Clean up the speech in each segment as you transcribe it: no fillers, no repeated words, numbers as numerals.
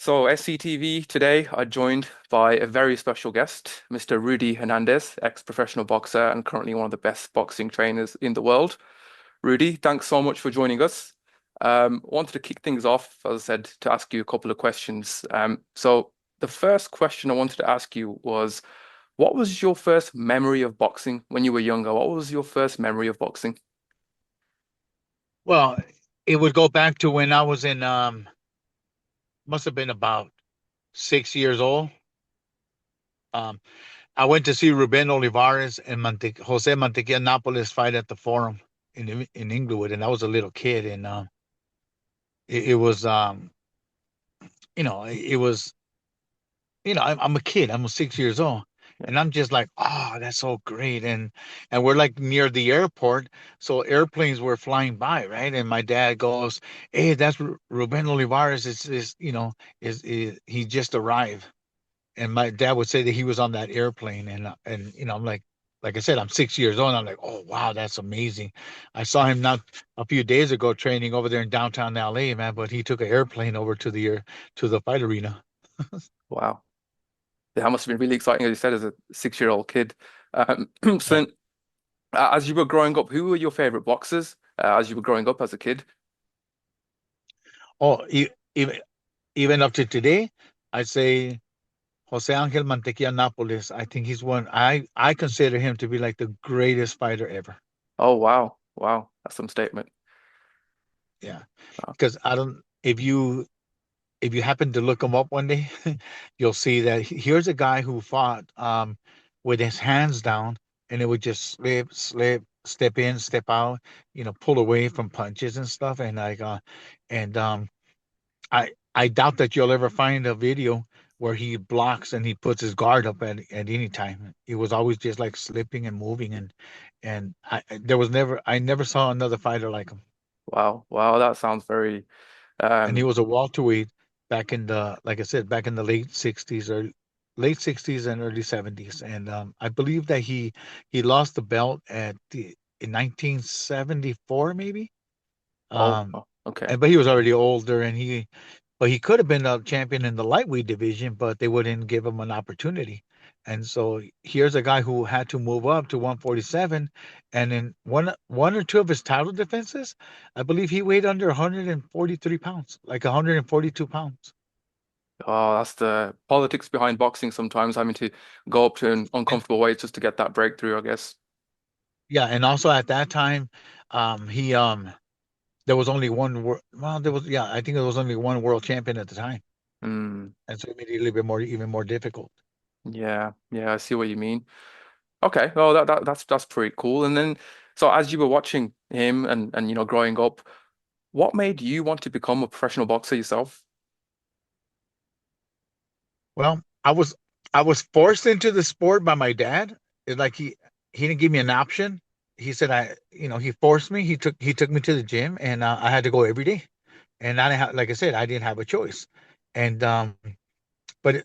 So, SCTV today are joined by a very special guest, Mr. Rudy Hernandez, ex-professional boxer and currently one of the best boxing trainers in the world. Rudy, thanks so much for joining us. Wanted to kick things off, as I said, to ask you a couple of questions. So the first question I wanted to ask you was, what was your first memory of boxing when you were younger? What was your first memory of boxing? Well, it would go back to when I was in must have been about 6 years old. Um I went to see Ruben Olivares and Jose Mantequilla Napoles fight at the Forum in Inglewood, and I was a little kid, and it was it was I'm a kid. I'm 6 years old. Yeah. And I'm just like, oh, that's so great. And we're like near the airport. So airplanes were flying by, right? And my dad goes, hey, that's Ruben Olivares. Is he just arrived. And my dad would say that he was on that airplane. And I'm like I said, I'm 6 years old. And I'm like, oh, wow, that's amazing. I saw him not a few days ago training over there in downtown LA, man, but he took an airplane over to the fight arena. Wow. That must have been really exciting, as you said, as a 6-year-old kid. So, as you were growing up, who were your favorite boxers as you were growing up as a kid? Oh, even even up to today, I'd say Jose Angel Mantequilla Napoles. I think he's one. I consider him to be like the greatest fighter ever. Oh, wow. Wow. That's some statement. Yeah, Wow. because I don't. If you happen to look him up one day, you'll see that here's a guy who fought with his hands down, and it would just slip, step in, step out, pull away from punches and stuff, and I doubt that you'll ever find a video where he blocks and he puts his guard up at any time. He was always just like slipping and moving, and I never saw another fighter like him. Wow. Wow. That sounds very, And he um, was a welterweight back in the like I said, back in the late 60s and early 70s. And I believe that he lost the belt in 1974 maybe. Um oh, okay. but he was already older, but he could have been a champion in the lightweight division, but they wouldn't give him an opportunity. And so here's a guy who had to move up to 147, and in one or two of his title defenses, I believe he weighed under 143 pounds, like 142 pounds. Oh, that's the politics behind boxing sometimes having to go up to an And uncomfortable weight just to get that breakthrough, I guess. yeah, and also at that time, he there was only one well, there was yeah, I think there was only one world champion at the time, Mm, and so it made it a little bit more even more difficult. yeah, yeah, I see what you mean. Okay, well that's pretty cool. And then so as you were watching him and growing up, what made you want to become a professional boxer yourself? Well, I was forced into the sport by my dad. It's like he didn't give me an option. He said he forced me. He took me to the gym, and I had to go every day. And I didn't have, like I said, I didn't have a choice. And but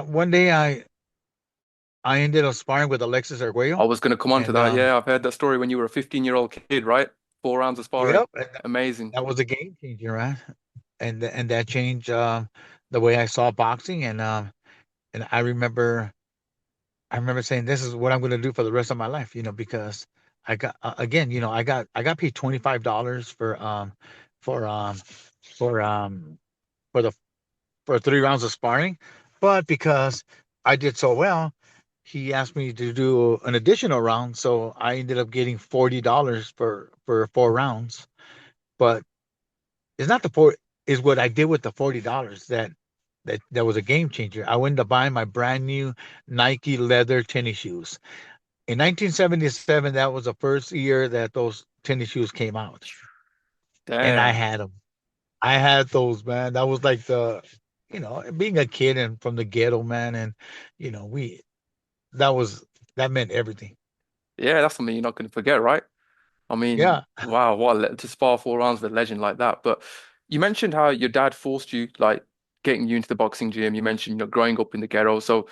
one day I ended up sparring with Alexis I Arguello, was going to come on to and that. Yeah, I've heard that story when you were a 15-year-old kid, right? 4 rounds of sparring. yep, and Amazing. that was a game changer, right? And that changed the way I saw boxing, and I remember saying this is what I'm going to do for the rest of my life, because I got again, I got paid $25 for for for the for 3 rounds of sparring, but because I did so well, he asked me to do an additional round, so I ended up getting $40 for 4 rounds. But it's not the four is what I did with the $40 that was a game changer. I went to buy my brand new Nike leather tennis shoes. In 1977, that was the first year that those tennis shoes came out, and I Damn. had them. I had those, man. That was like being a kid and from the ghetto, man, and we that was that meant everything. Yeah, that's something you're not going to forget, right? I mean, Yeah. wow, to spar 4 rounds with a legend like that. But you mentioned how your dad forced you, like getting you into the boxing gym. You mentioned, growing up in the ghetto. So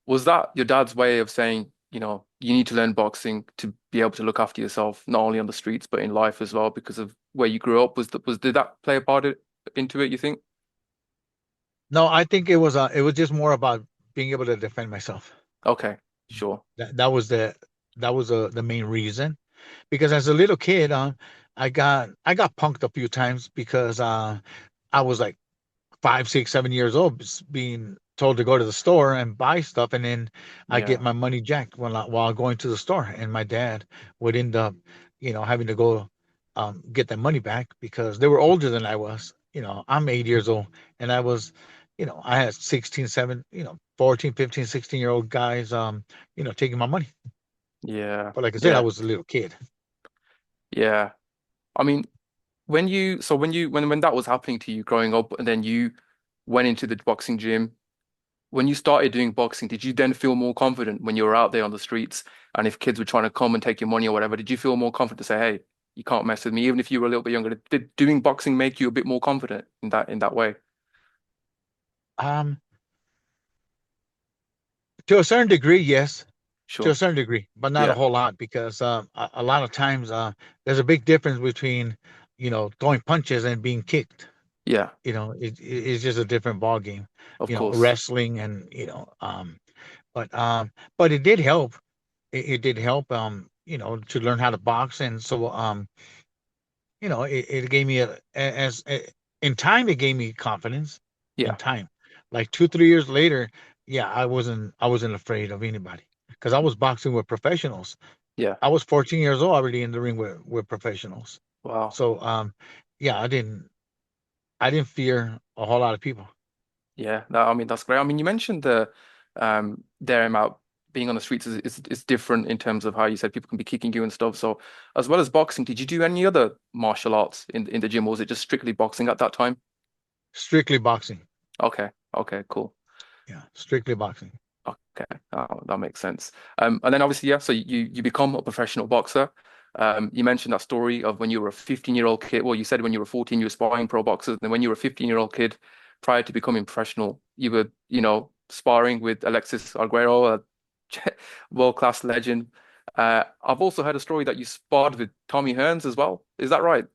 was that your dad's way of saying, you need to learn boxing to be able to look after yourself, not only on the streets, but in life as well, because of where you grew up? Did that play a part into it, you think? No, I think it was just more about being able to defend myself. Okay, sure. That was the main reason. Because as a little kid, I got punked a few times because I was like 5, 6, 7 years old, being told to go to the store and buy stuff, and then I get Yeah, my money jacked while going to the store, and my dad would end up, having to go get that money back because they were older than I was. I'm 8 years old, and I had 16, 7, 14, 15, 16-year-old guys, taking my money. yeah, But like I said, I yeah, was a little kid. yeah. I mean, when that was happening to you growing up, and then you went into the boxing gym, when you started doing boxing, did you then feel more confident when you were out there on the streets? And if kids were trying to come and take your money or whatever, did you feel more confident to say, "Hey, you can't mess with me," even if you were a little bit younger? Did doing boxing make you a bit more confident in that way? Um, to a certain degree, yes. To a Sure. certain degree, but not a Yeah. whole lot because a lot of times there's a big difference between throwing punches and being kicked. Yeah. It's just a different ball game. Of course. Wrestling and but but it did help. It did help to learn how to box, and so it gave me in time it gave me confidence. In Yeah. time, like 2, 3 years later, yeah, I wasn't afraid of anybody because I was boxing with professionals. Yeah. I was 14 years old already in the ring with professionals. Wow. So yeah, I didn't fear a whole lot of people. Yeah, I mean that's great. I mean, you mentioned the there about being on the streets is different in terms of how you said people can be kicking you and stuff. So as well as boxing, did you do any other martial arts in the gym, or was it just strictly boxing at that time? Strictly boxing. Okay, okay, cool. Yeah, strictly boxing. Okay, that makes sense. And then obviously, yeah, so you become a professional boxer. You mentioned that story of when you were a 15-year-old kid. Well, you said when you were 14, you were sparring pro boxers, and then when you were a 15-year-old kid, prior to becoming professional, you were, sparring with Alexis Arguello, a world-class legend. I've also heard a story that you sparred with Tommy Hearns as well. Is that right?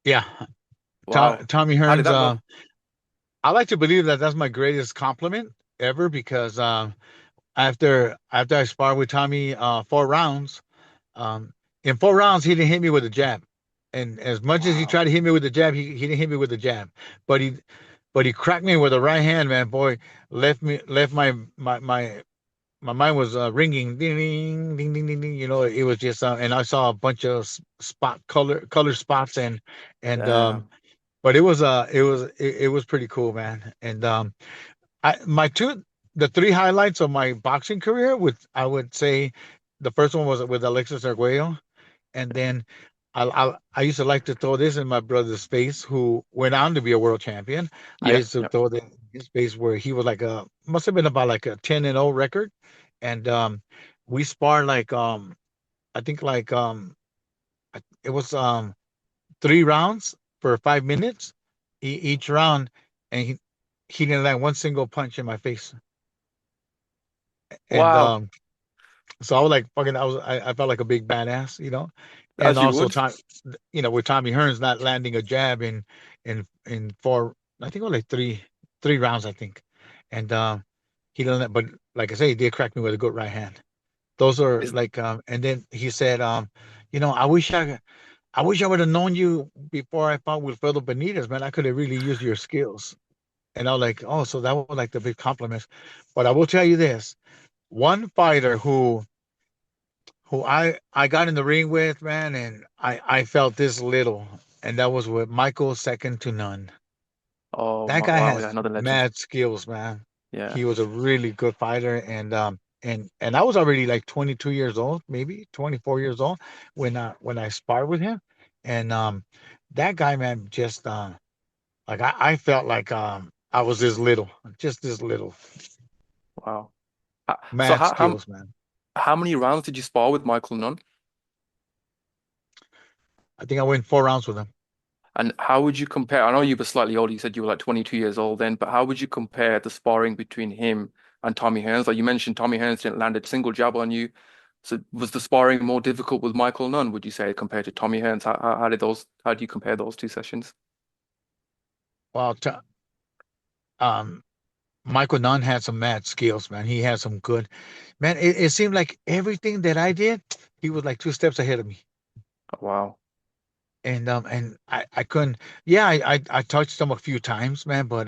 Yeah, Wow. Tommy How did Hearns. that go? I like to believe that that's my greatest compliment ever because after I sparred with Tommy 4 rounds, um, in 4 rounds he didn't hit me with a jab, and as much as he tried Wow. to hit me with the jab, he didn't hit me with the jab, but he cracked me with a right hand, man. Boy, left my mind was ringing, ding, ding, ding, ding, ding, ding. It was just, and I saw a bunch of color spots, and Damn. but it was pretty cool, man. And the three highlights of my boxing career, I would say, the first one was with Alexis Arguello, and then I used to like to throw this in my brother's face, who went on to be a world champion. I Yeah, used to yeah. throw it in his face where he was like must have been about like a 10-0 record, and we sparred like I think like it was 3 rounds for 5 minutes each round, and he didn't land one single punch in my face, and Wow. so I was like fucking I felt like a big badass, and As you also would. time, with Tommy Hearns not landing a jab in four, I think it was like three rounds, I think, and he didn't, but like I say, he did crack me with a good right hand. Those are Is like, and then he said, I wish I would have known you before I fought with Wilfredo Benitez, man. I could have really used your skills. And I was like, oh, so that was like the big compliments. But I will tell you this: one fighter who I got in the ring with, man, and I felt this little, and that was with Michael second to none. oh That my guy wow, yeah, has another legend. mad skills, man. Yeah. He was a really good fighter, and I was already like 22 years old, maybe 24 years old when I sparred with him, and that guy, man, just like I felt like I was this little, just this little, Wow. So mad skills, man. how many rounds did you spar with Michael Nunn? I think I went 4 rounds with him. And how would you compare? I know you were slightly older. You said you were like 22 years old then, but how would you compare the sparring between him and Tommy Hearns? Like you mentioned, Tommy Hearns didn't land a single jab on you. So was the sparring more difficult with Michael Nunn, would you say, compared to Tommy Hearns? How do you compare those two sessions? Well, um Michael Nunn had some mad skills, man. He had some good, man. It seemed like everything that I did, he was like 2 steps ahead of me. Wow. And I couldn't. Yeah, I touched him a few times, man, but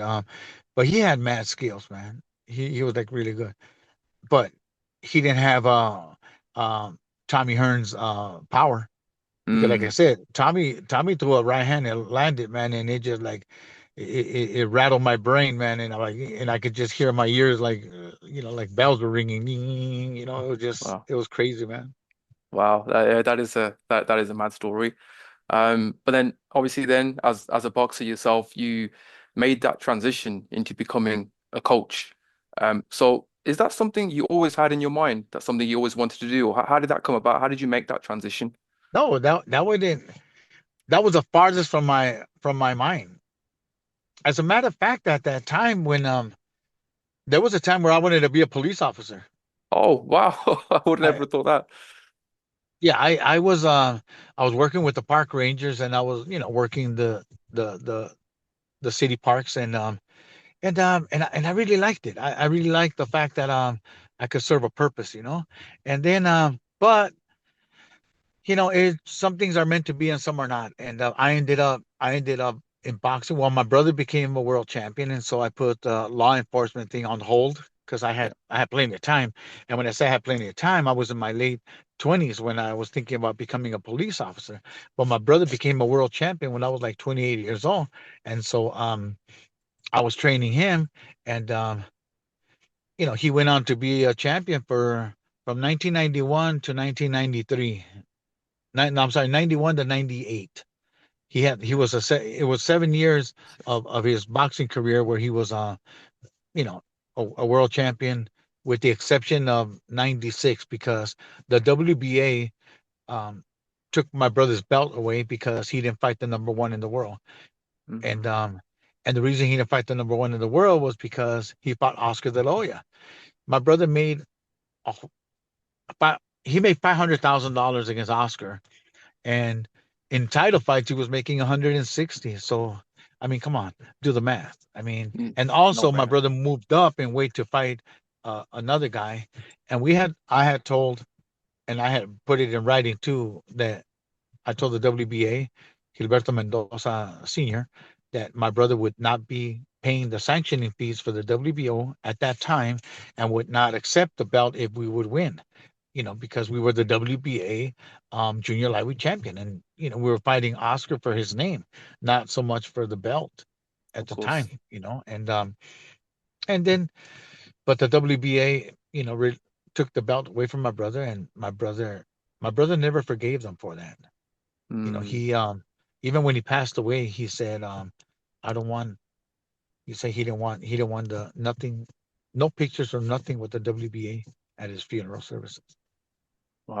he had mad skills, man. He was like really good, but he didn't have um Tommy Hearns power, because like I Mm, said, Tommy threw a right hand and landed, man, and it just like it rattled my brain, man, and I could just hear my ears like like bells were ringing, it was just wow. it was crazy, man. Wow. That is a mad story. But then obviously then as a boxer yourself, you made that transition into becoming a coach. So is that something you always had in your mind? That's something you always wanted to do? Or how did that come about? How did you make that transition? No, that one didn't. That was the farthest from my mind. As a matter of fact, at that time when there was a time where I wanted to be a police officer. Oh, wow. I would I never thought that. Yeah, I was working with the park rangers, and I was working the the the city parks, and I really liked it. I really liked the fact that I could serve a purpose, and then but some things are meant to be and some are not. And I ended up in boxing. Well, my brother became a world champion, and so I put the law enforcement thing on hold because Yeah. I had plenty of time. And when I say I had plenty of time, I was in my late 20s when I was thinking about becoming a police officer. But my brother became a world champion when I was like 28 years old, and so I was training him, and he went on to be a champion for from 1991 to 1993. No, I'm sorry, 91 to 98. He was it was 7 years of his boxing career where he was you know a world champion, with the exception of 96, because the WBA um took my brother's belt away because he didn't fight the number one in the world. And Mm, um and the reason he didn't fight the number one in the world was because he fought Oscar De La Hoya. My brother made a, he made $500,000 against Oscar, and in title fights he was making 160. So I mean, come on, do the math. I mean, and no also my brainer. brother moved up in weight to fight another guy, and I had told, and I had put it in writing too, that I told the WBA, Gilberto Mendoza Sr., that my brother would not be paying the sanctioning fees for the WBO at that time, and would not accept the belt if we would win. Because we were the WBA junior lightweight champion, and we were fighting Oscar for his name, not so much for the belt at Of the course. time. And then, but the WBA, took the belt away from my brother, and my brother never forgave them for that. Mm, He even when he passed away, he said, I don't want he said he didn't want the nothing, no pictures or nothing with the WBA at his funeral services.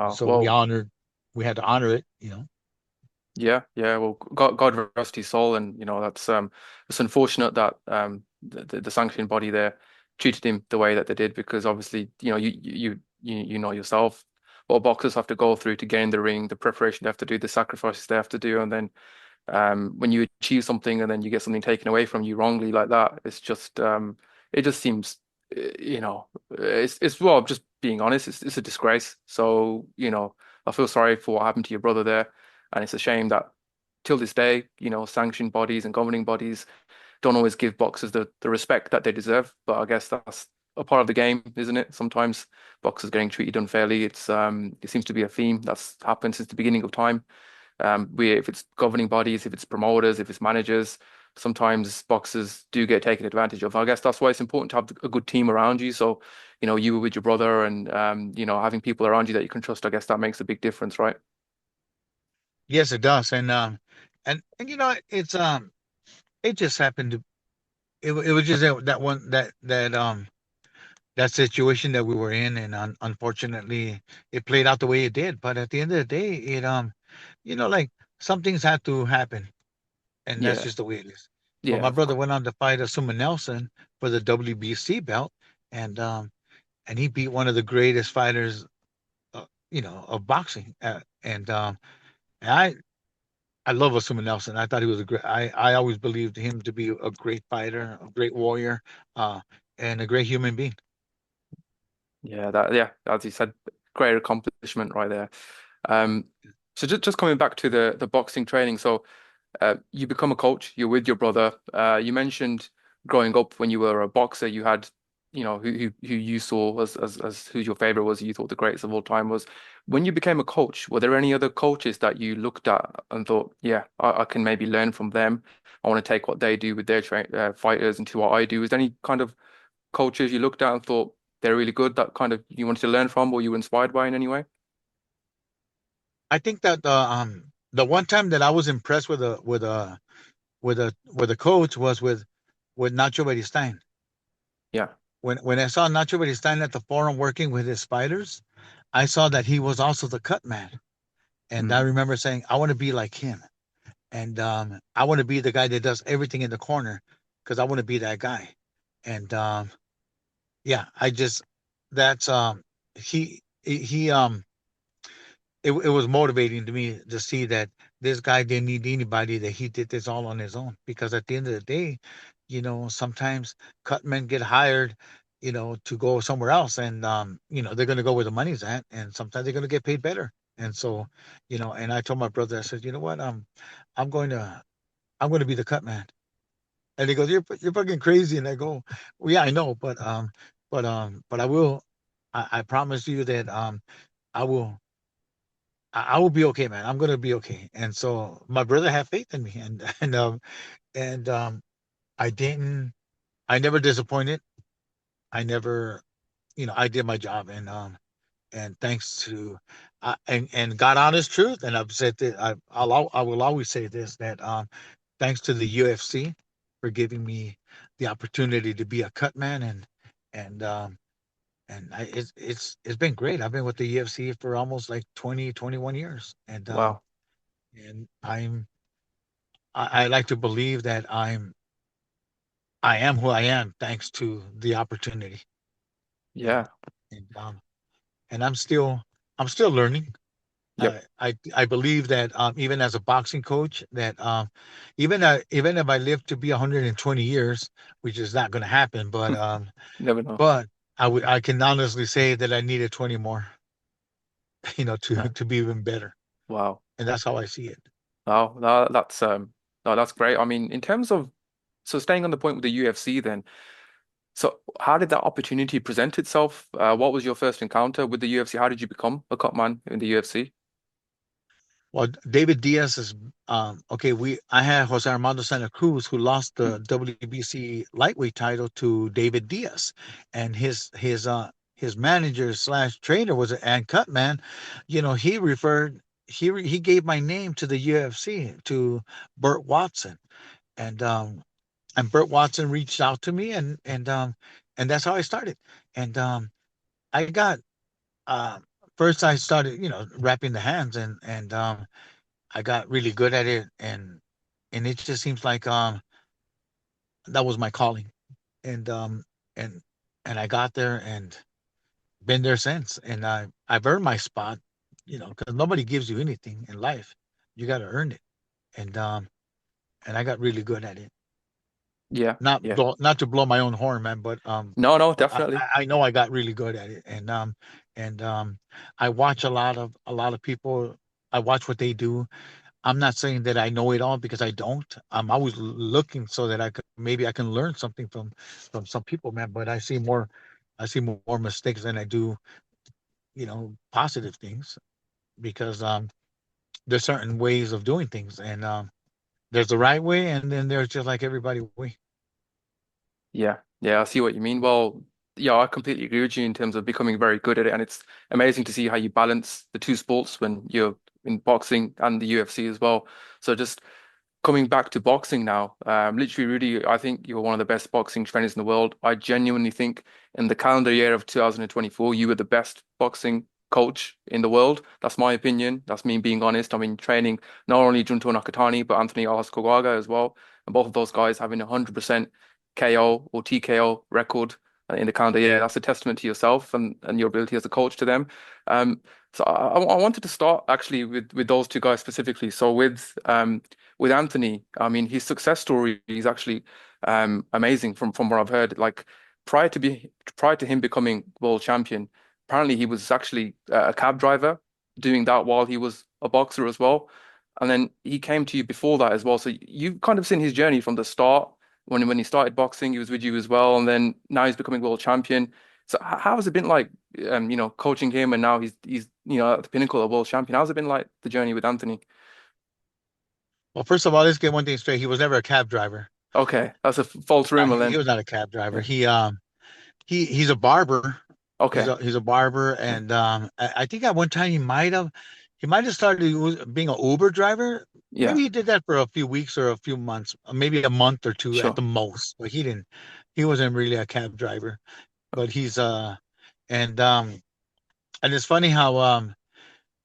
And wow. so Well, we had to honor it. yeah, yeah. Well, God rest his soul, and it's unfortunate that the sanctioning body there treated him the way that they did, because obviously you know yourself what boxers have to go through to get in the ring, the preparation they have to do, the sacrifices they have to do, and then when you achieve something and then you get something taken away from you wrongly like that, it just seems it's well, just being honest, it's a disgrace. So I feel sorry for what happened to your brother there, and it's a shame that till this day, sanctioned bodies and governing bodies don't always give boxers the respect that they deserve. But I guess that's a part of the game, isn't it? Sometimes boxers getting treated unfairly. It seems to be a theme that's happened since the beginning of time. If it's governing bodies, if it's promoters, if it's managers, sometimes boxers do get taken advantage of. I guess that's why it's important to have a good team around you. So, you were with your brother, and having people around you that you can trust, I guess that makes a big difference, right? Yes, it does. And it just happened to it was just that one that situation that we were in, and unfortunately it played out the way it did. But at the end of the day, like, some things had to happen, and that's Yeah, just the way it is. But yeah, my of brother course. went on to fight Asuma Nelson for the WBC belt, and he beat one of the greatest fighters, of boxing. And I I love Osuma Nelson. I thought he was a great. I always believed him to be a great fighter, a great warrior, uh, and a great human being. Yeah, as you said, great accomplishment right there. Um, so just coming back to the boxing training. So you become a coach. You're with your brother. You mentioned growing up when you were a boxer, you had, who you saw as who's your favorite was. You thought the greatest of all time was. When you became a coach, were there any other coaches that you looked at and thought, yeah, I can maybe learn from them. I want to take what they do with their fighters into what I do. Is there any kind of coaches you looked at and thought they're really good that kind of you wanted to learn from or you were inspired by in any way? I think that the one time that I was impressed with a coach was with Nacho Beristain. Yeah. When I saw Nacho Beristain at the forum working with his fighters, I saw that he was also the cut man. And I Mm. remember saying, I want to be like him. And I want to be the guy that does everything in the corner because I want to be that guy. And yeah, I just that's he it was motivating to me to see that this guy didn't need anybody, that he did this all on his own. Because at the end of the day, sometimes cutmen get hired, to go somewhere else, and they're going to go where the money's at, and sometimes they're going to get paid better. And so, and I told my brother, I said, you know what, I'm going to I'm going to be the cut man. And he goes, you're fucking crazy. And I go, well, yeah, I know, but I will. I promise you that I will. I will be okay, man. I'm gonna be okay. And so my brother had faith in me, and and I didn't. I never disappointed. I never, I did my job, and thanks to, and God honest truth, and I've said that I will always say this, that thanks to the UFC for giving me the opportunity to be a cut man, and it's been great. I've been with the UFC for almost like 20, 21 years, Wow. and I like to believe that I am who I am thanks to the opportunity, and Yeah. and and I'm still learning. Yep. I believe that even as a boxing coach, that even if I live to be 120 years, which is not going to happen, Never know. but I can honestly say that I needed 20 more, to be even better, Wow. and that's how I see it. Wow. No, that's no, that's great. I mean, in terms of so staying on the point with the UFC then, so how did that opportunity present itself? What was your first encounter with the UFC? How did you become a cut man in the UFC? Well, David Diaz is okay. I had Jose Armando Santa Cruz, who lost Mm. the WBC lightweight title to David Diaz, and his manager slash trainer was an cut man. He gave my name to the UFC, to Burt Watson, and Burt Watson reached out to me, and that's how I started. And I got first I started, wrapping the hands, and I got really good at it, and it just seems like that was my calling, and and I got there and been there since, and I've earned my spot, because nobody gives you anything in life, you got to earn it, and I got really good at it. Yeah. Yeah. Not to blow my own horn, man, No, no, but definitely. I know I got really good at it, and I watch a lot of people. I watch what they do. I'm not saying that I know it all because I don't. I'm always looking so that I can learn something from some people, man. But I see more mistakes than I do, positive things, because there's certain ways of doing things, and there's the right way, and then there's just like everybody way. Yeah. Yeah, I see what you mean. Well, yeah, I completely agree with you in terms of becoming very good at it. And it's amazing to see how you balance the two sports when you're in boxing and the UFC as well. So just coming back to boxing now, literally, Rudy, I think you're one of the best boxing trainers in the world. I genuinely think in the calendar year of 2024, you were the best boxing coach in the world. That's my opinion. That's me being honest. I mean, training not only Junto Nakatani, but Anthony Olascuaga as well. And both of those guys having 100% KO or TKO record in the calendar year. That's a testament to yourself and your ability as a coach to them. Um, So I wanted to start actually with those two guys specifically. So with Anthony, I mean his success story is actually amazing from what I've heard. Like prior to him becoming world champion, apparently he was actually a cab driver doing that while he was a boxer as well. And then he came to you before that as well. So you've kind of seen his journey from the start when he started boxing, he was with you as well, and then now he's becoming world champion. So how has it been like, coaching him, and now he's at the pinnacle of world champion? How's it been like the journey with Anthony? Well, first of all, let's get one thing straight. He was never a cab driver. Okay, that's a false rumor He then. was not a cab driver. Yeah. He's a barber. Okay. He's a barber, and I think at one time he might have started being an Uber driver. Yeah. Maybe he did that for a few weeks or a few months, maybe a month or two at Sure. the most. But he wasn't really a cab driver. But and and it's funny how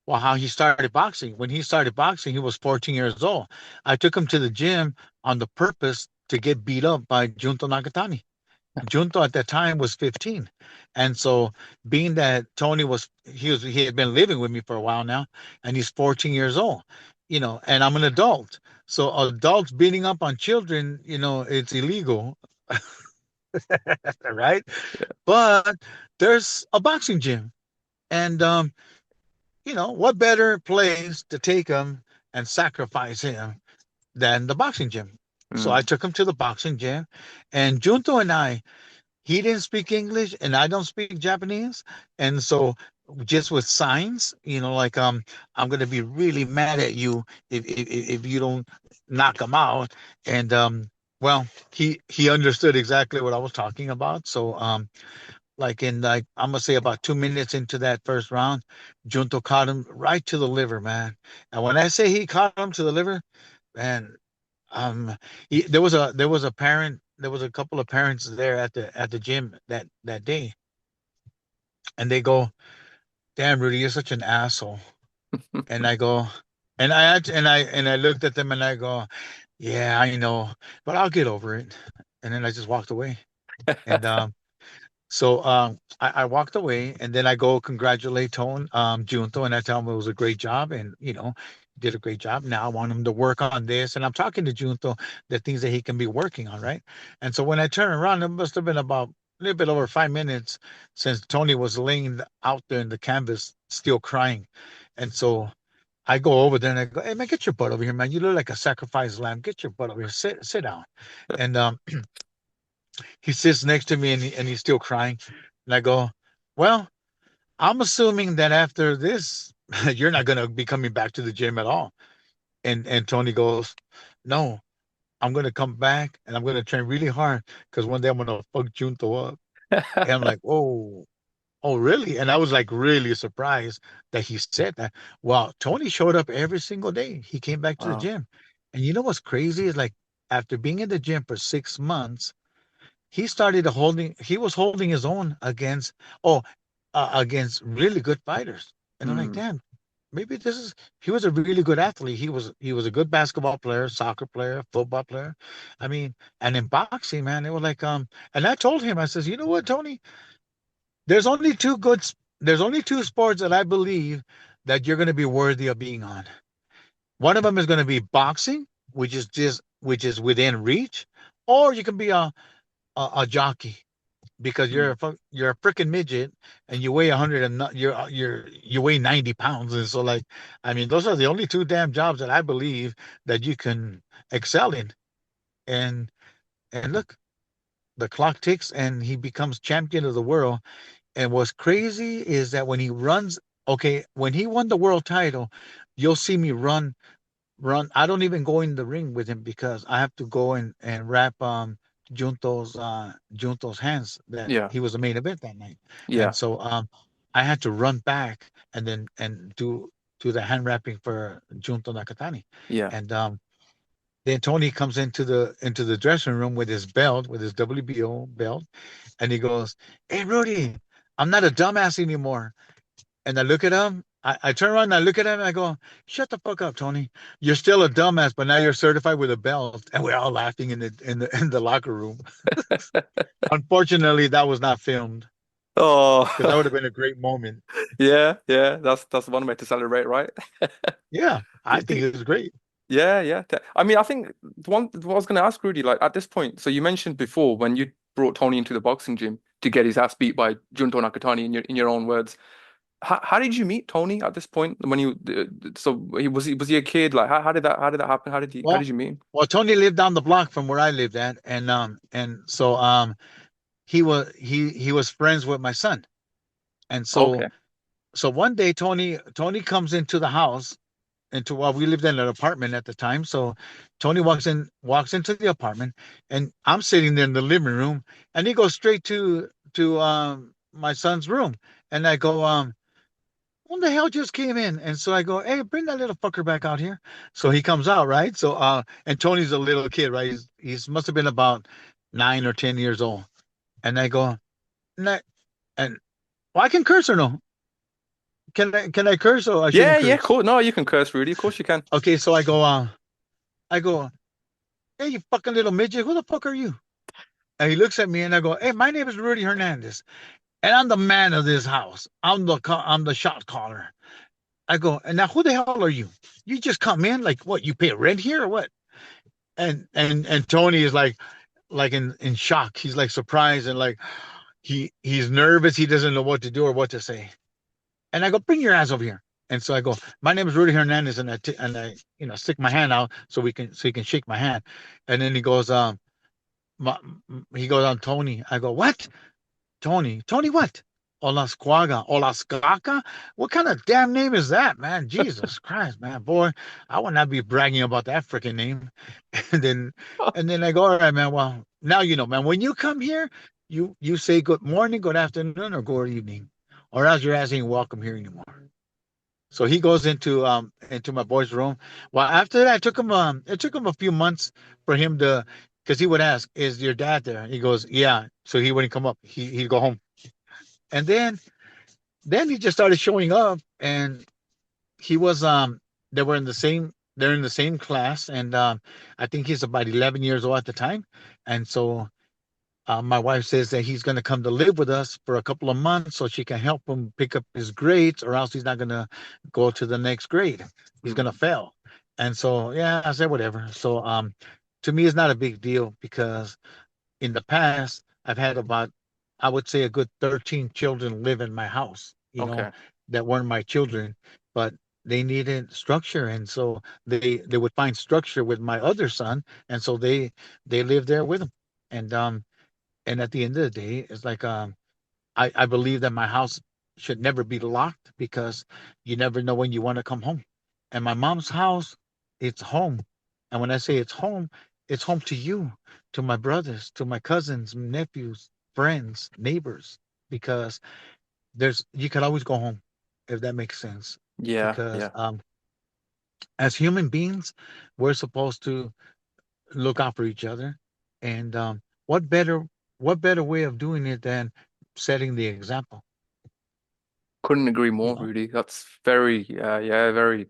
how he started boxing. When he started boxing, he was 14 years old. I took him to the gym on the purpose to get beat up by Junto Nakatani. Junto at that time was 15. And so being that he had been living with me for a while now, and he's 14 years old, and I'm an adult. So adults beating up on children, it's illegal, right? Yeah. But there's a boxing gym. And what better place to take him and sacrifice him than the boxing gym? So I Mm. took him to the boxing gym, and Junto and he didn't speak English and I don't speak Japanese. And so just with signs, like I'm gonna be really mad at you if you don't knock him out. And well, he understood exactly what I was talking about. So like I'm gonna say about 2 minutes into that first round, Junto caught him right to the liver, man. And when I say he caught him to the liver, man, um, there was a couple of parents there at the gym that day, and they go, "Damn, Rudy, you're such an asshole." And I go, and I looked at them and I go, "Yeah, I know, but I'll get over it." And then I just walked away. And so I walked away, and then I go congratulate Junto, and I tell him it was a great job, and did a great job. Now I want him to work on this, and I'm talking to Junto the things that he can be working on, right? And so when I turn around, it must have been about a little bit over 5 minutes since Tony was laying out there in the canvas, still crying, and so. I go over there and I go, "Hey man, get your butt over here, man. You look like a sacrificed lamb. Get your butt over here. Sit down." And he sits next to me and he's still crying. And I go, "Well, I'm assuming that after this, you're not gonna be coming back to the gym at all." And Tony goes, "No, I'm gonna come back and I'm gonna train really hard because one day I'm gonna fuck Junto up." And I'm like, oh, really?" And I was like really surprised that he said that. Well, Tony showed up every single day. He came back to the Wow. gym. And you know what's crazy is like after being in the gym for 6 months, he was holding his own against really good fighters. And I'm like, Mm. damn, maybe he was a really good athlete. He was a good basketball player, soccer player, football player. I mean, and in boxing, man, it was like and I told him, I says, "You know what, Tony, there's only there's only two sports that I believe that you're going to be worthy of being on. One of them is going to be boxing, which is within reach, or you can be a jockey because Mm. you're a freaking midget and you weigh 100 and you weigh 90 pounds. And so like, I mean, those are the only two damn jobs that I believe that you can excel in. And look, the clock ticks and he becomes champion of the world. And what's crazy is that when he won the world title, you'll see me run. I don't even go in the ring with him because I have to go and wrap Junto's hands that Yeah. he was the main event that night. And Yeah. so I had to run back and then do the hand wrapping for Junto Nakatani. Yeah. And then Tony comes into the dressing room with his belt, with his WBO belt, and he goes, "Hey Rudy, I'm not a dumbass anymore." And I look at him. I turn around and I look at him and I go, "Shut the fuck up, Tony. You're still a dumbass, but now you're certified with a belt." And we're all laughing in the locker room. Unfortunately, that was not filmed Oh, because that would have been a great moment. Yeah, yeah, that's one way to celebrate, right? Yeah, I Do, think do, it was great. yeah, yeah. I mean, I think the one what I was going to ask Rudy, like at this point, so you mentioned before when you brought Tony into the boxing gym to get his ass beat by Junto Nakatani in your own words. How did you meet Tony at this point when you so he was he a kid? Like how did that happen? How Well, did you meet him? well, Tony lived down the block from where I lived at, and so he was friends with my son, and so Okay. so one day Tony comes into the house into well we lived in an apartment at the time, so Tony walks into the apartment, and I'm sitting there in the living room, and he goes straight to my son's room, and I go who the hell just came in? And so I go, hey, bring that little fucker back out here. So he comes out, right? So and Tony's a little kid, right? He's must have been about 9 or 10 years old. And I go, nah, and well, I can curse or no? Can I curse or I Yeah, shouldn't yeah, curse? cool. No, you can curse, Rudy. Of course you can. Okay, so I go, hey, you fucking little midget, who the fuck are you? And he looks at me and I go, hey, my name is Rudy Hernandez, and I'm the man of this house. I'm the shot caller. I go, and now who the hell are you? You just come in like what? You pay rent here or what? And Tony is like in shock. He's like surprised and like he's nervous. He doesn't know what to do or what to say. And I go, bring your ass over here. And so I go, my name is Rudy Hernandez, and I stick my hand out so he can shake my hand. And then he goes, my, he goes on Tony. I go, what? Tony what? Olascuaga? What kind of damn name is that, man? Jesus Christ, man, boy, I would not be bragging about that freaking name. And then, and then I go, all right, man. Well, now you know, man. When you come here, you say good morning, good afternoon, or good evening, or else your ass ain't welcome here anymore. So he goes into my boy's room. Well, after that, it took him a few months for him to, because he would ask, "Is your dad there?" He goes, "Yeah." So he wouldn't come up. He'd go home, and then he just started showing up, and he was they were in the same they're in the same class, and I think he's about 11 years old at the time, and so my wife says that he's going to come to live with us for a couple of months so she can help him pick up his grades, or else he's not going to go to the next grade. He's going to Mm. fail. And so, yeah, I said, whatever. So, to me, it's not a big deal because in the past, I've had about, I would say, a good 13 children live in my house, Okay. that weren't my children, but they needed structure. And so they would find structure with my other son. And so they lived there with him. And, and at the end of the day, it's like I believe that my house should never be locked because you never know when you want to come home. And my mom's house, it's home. And when I say it's home to you, to my brothers, to my cousins, nephews, friends, neighbors, because you can always go home if that makes sense. Yeah, Because yeah. as human beings, we're supposed to look out for each other. And what better what better way of doing it than setting the example, Couldn't agree you more, know? Rudy. That's very yeah, very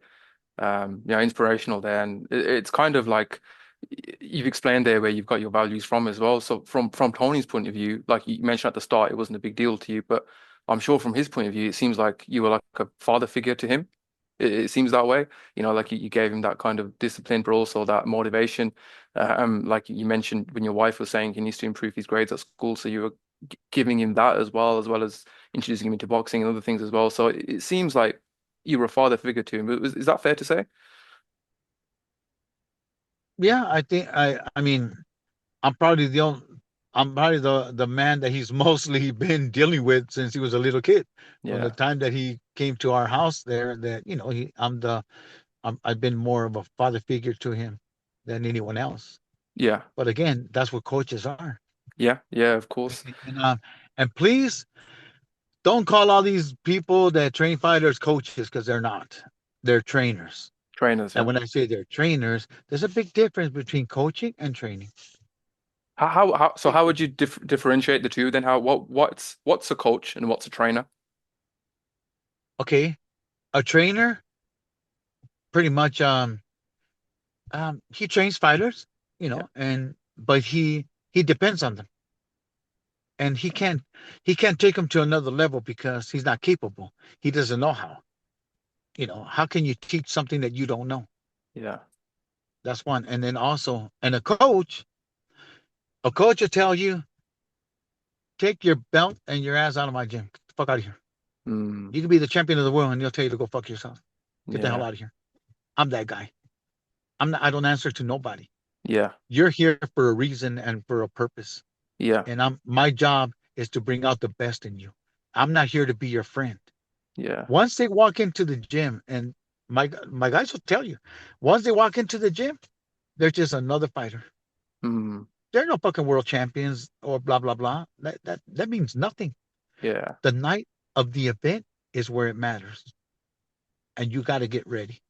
yeah, inspirational there. And it's kind of like you've explained there where you've got your values from as well. So from Tony's point of view, like you mentioned at the start, it wasn't a big deal to you, but I'm sure from his point of view, it seems like you were like a father figure to him. It seems that way. Like you gave him that kind of discipline, but also that motivation. Like you mentioned when your wife was saying he needs to improve his grades at school, so you were giving him that as well as introducing him into boxing and other things as well. So it seems like you were a father figure to him. Is that fair to say? Yeah, I mean, I'm probably the only I'm probably the man that he's mostly been dealing with since he was a little kid. From the Yeah. time that he came to our house there, that I've been more of a father figure to him than anyone else. Yeah. But again, that's what coaches are. Yeah. Yeah, of course. And please don't call all these people that train fighters coaches, because they're not. They're trainers. Trainers, And yeah. when I say they're trainers, there's a big difference between coaching and training. So Big how would you difference. differentiate the two then? What's a coach and what's a trainer? Okay, a trainer pretty much he trains fighters, Yeah. and but he depends on them. and he can't take him to another level because he's not capable. He doesn't know how. How can you teach something that you don't know? Yeah. That's one. And then also, and a coach will tell you, take your belt and your ass out of my gym. Get the fuck out of here. Mm, You can be the champion of the world, and he'll tell you to go fuck yourself. Get the hell yeah. out of here. I'm that guy. I'm not. I don't answer to nobody. Yeah. You're here for a reason and for a purpose. Yeah. And my job is to bring out the best in you. I'm not here to be your friend. Yeah. Once they walk into the gym, and my guys will tell you, once they walk into the gym, they're just another fighter. Mm, They're no fucking world champions or blah blah blah. That means nothing. yeah. The night of the event is where it matters, and you got to get ready.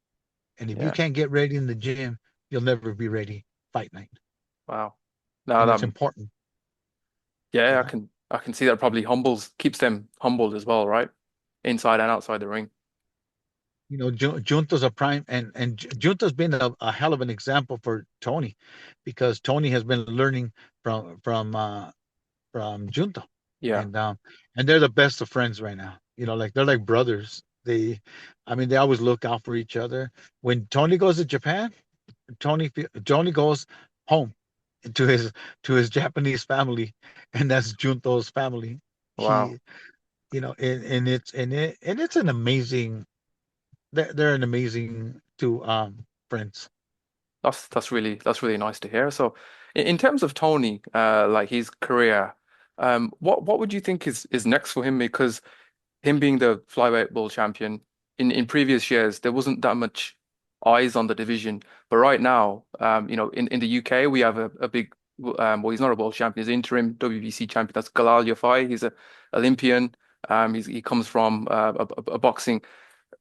And if you Yeah. can't get ready in the gym, you'll never be ready fight night. Wow. No, And that it's important. yeah, You I know, can I can see that probably keeps them humbled as well, right? Inside and outside the ring. Junto's a prime, and Junto's been a hell of an example for Tony, because Tony has been learning from Junto, Yeah. and they're the best of friends right now. Like they're like brothers. I mean, they always look out for each other. When Tony goes to Japan, Tony goes home to his to his Japanese family, and that's Junto's family. Wow. He, and it's an amazing. They're an amazing two friends. That's really nice to hear. So in terms of Tony, like his career, what would you think is next for him? Because him being the flyweight world champion in previous years, there wasn't that much eyes on the division. But right now, in the UK, we have a big, well, he's not a world champion, he's interim WBC champion. That's Galal Yafai. He's a Olympian. He comes from a boxing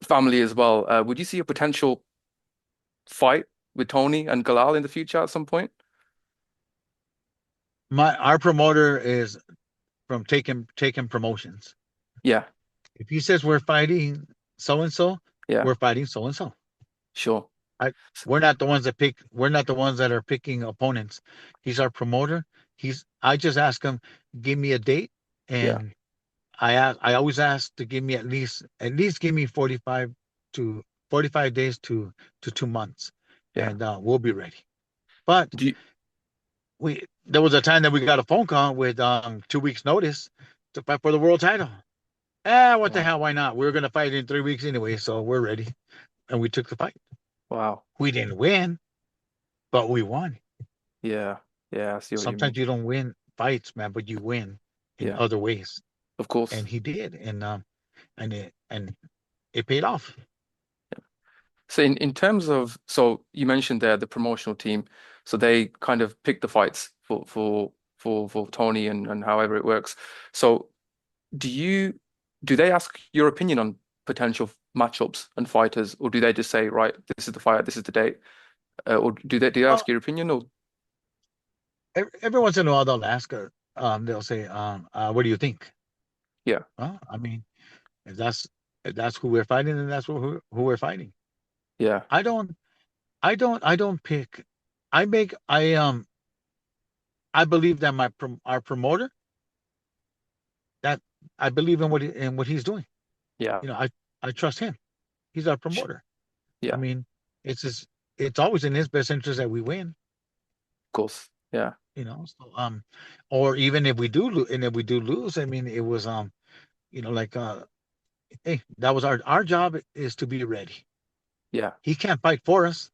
family as well. Would you see a potential fight with Tony and Galal in the future at some point? Our promoter is from taking promotions. Yeah, If he says we're fighting so and so, yeah, we're fighting so and so. sure. I S- We're not the ones that pick. We're not the ones that are picking opponents. He's our promoter. I just ask him, give me a date, Yeah, and I always ask to give me at least give me 45 days to 2 months, yeah. and we'll be ready. But Do you, there was a time that we got a phone call with 2 weeks notice to fight for the world title. What the wow, hell? Why not? We were gonna fight in 3 weeks anyway, so we're ready, and we took the fight. wow. We didn't win, but we won. Yeah, yeah, I see what you mean. Sometimes you don't win fights, man, but you win in Yeah, other ways. of course. And he did, and it paid off. So in terms of, so you mentioned there the promotional team, so they kind of pick the fights for Tony and however it works. So do you do they ask your opinion on potential matchups and fighters, or do they just say, right, this is the fight, this is the date, or do they Well, ask your opinion, or every once in a while they'll ask her. They'll say, "What do you think?" yeah, Well, I mean, if that's if that's who we're fighting, then that's who we're fighting. yeah, I don't, I don't pick. I believe that our promoter, that I believe in what he's doing. yeah, I trust him. He's our promoter. I yeah, of mean, it's always in his best interest that we win. course, yeah, So or even if we do lose, and if we do lose, I mean, it was like hey, that was our job is to be ready. yeah, He can't fight for us.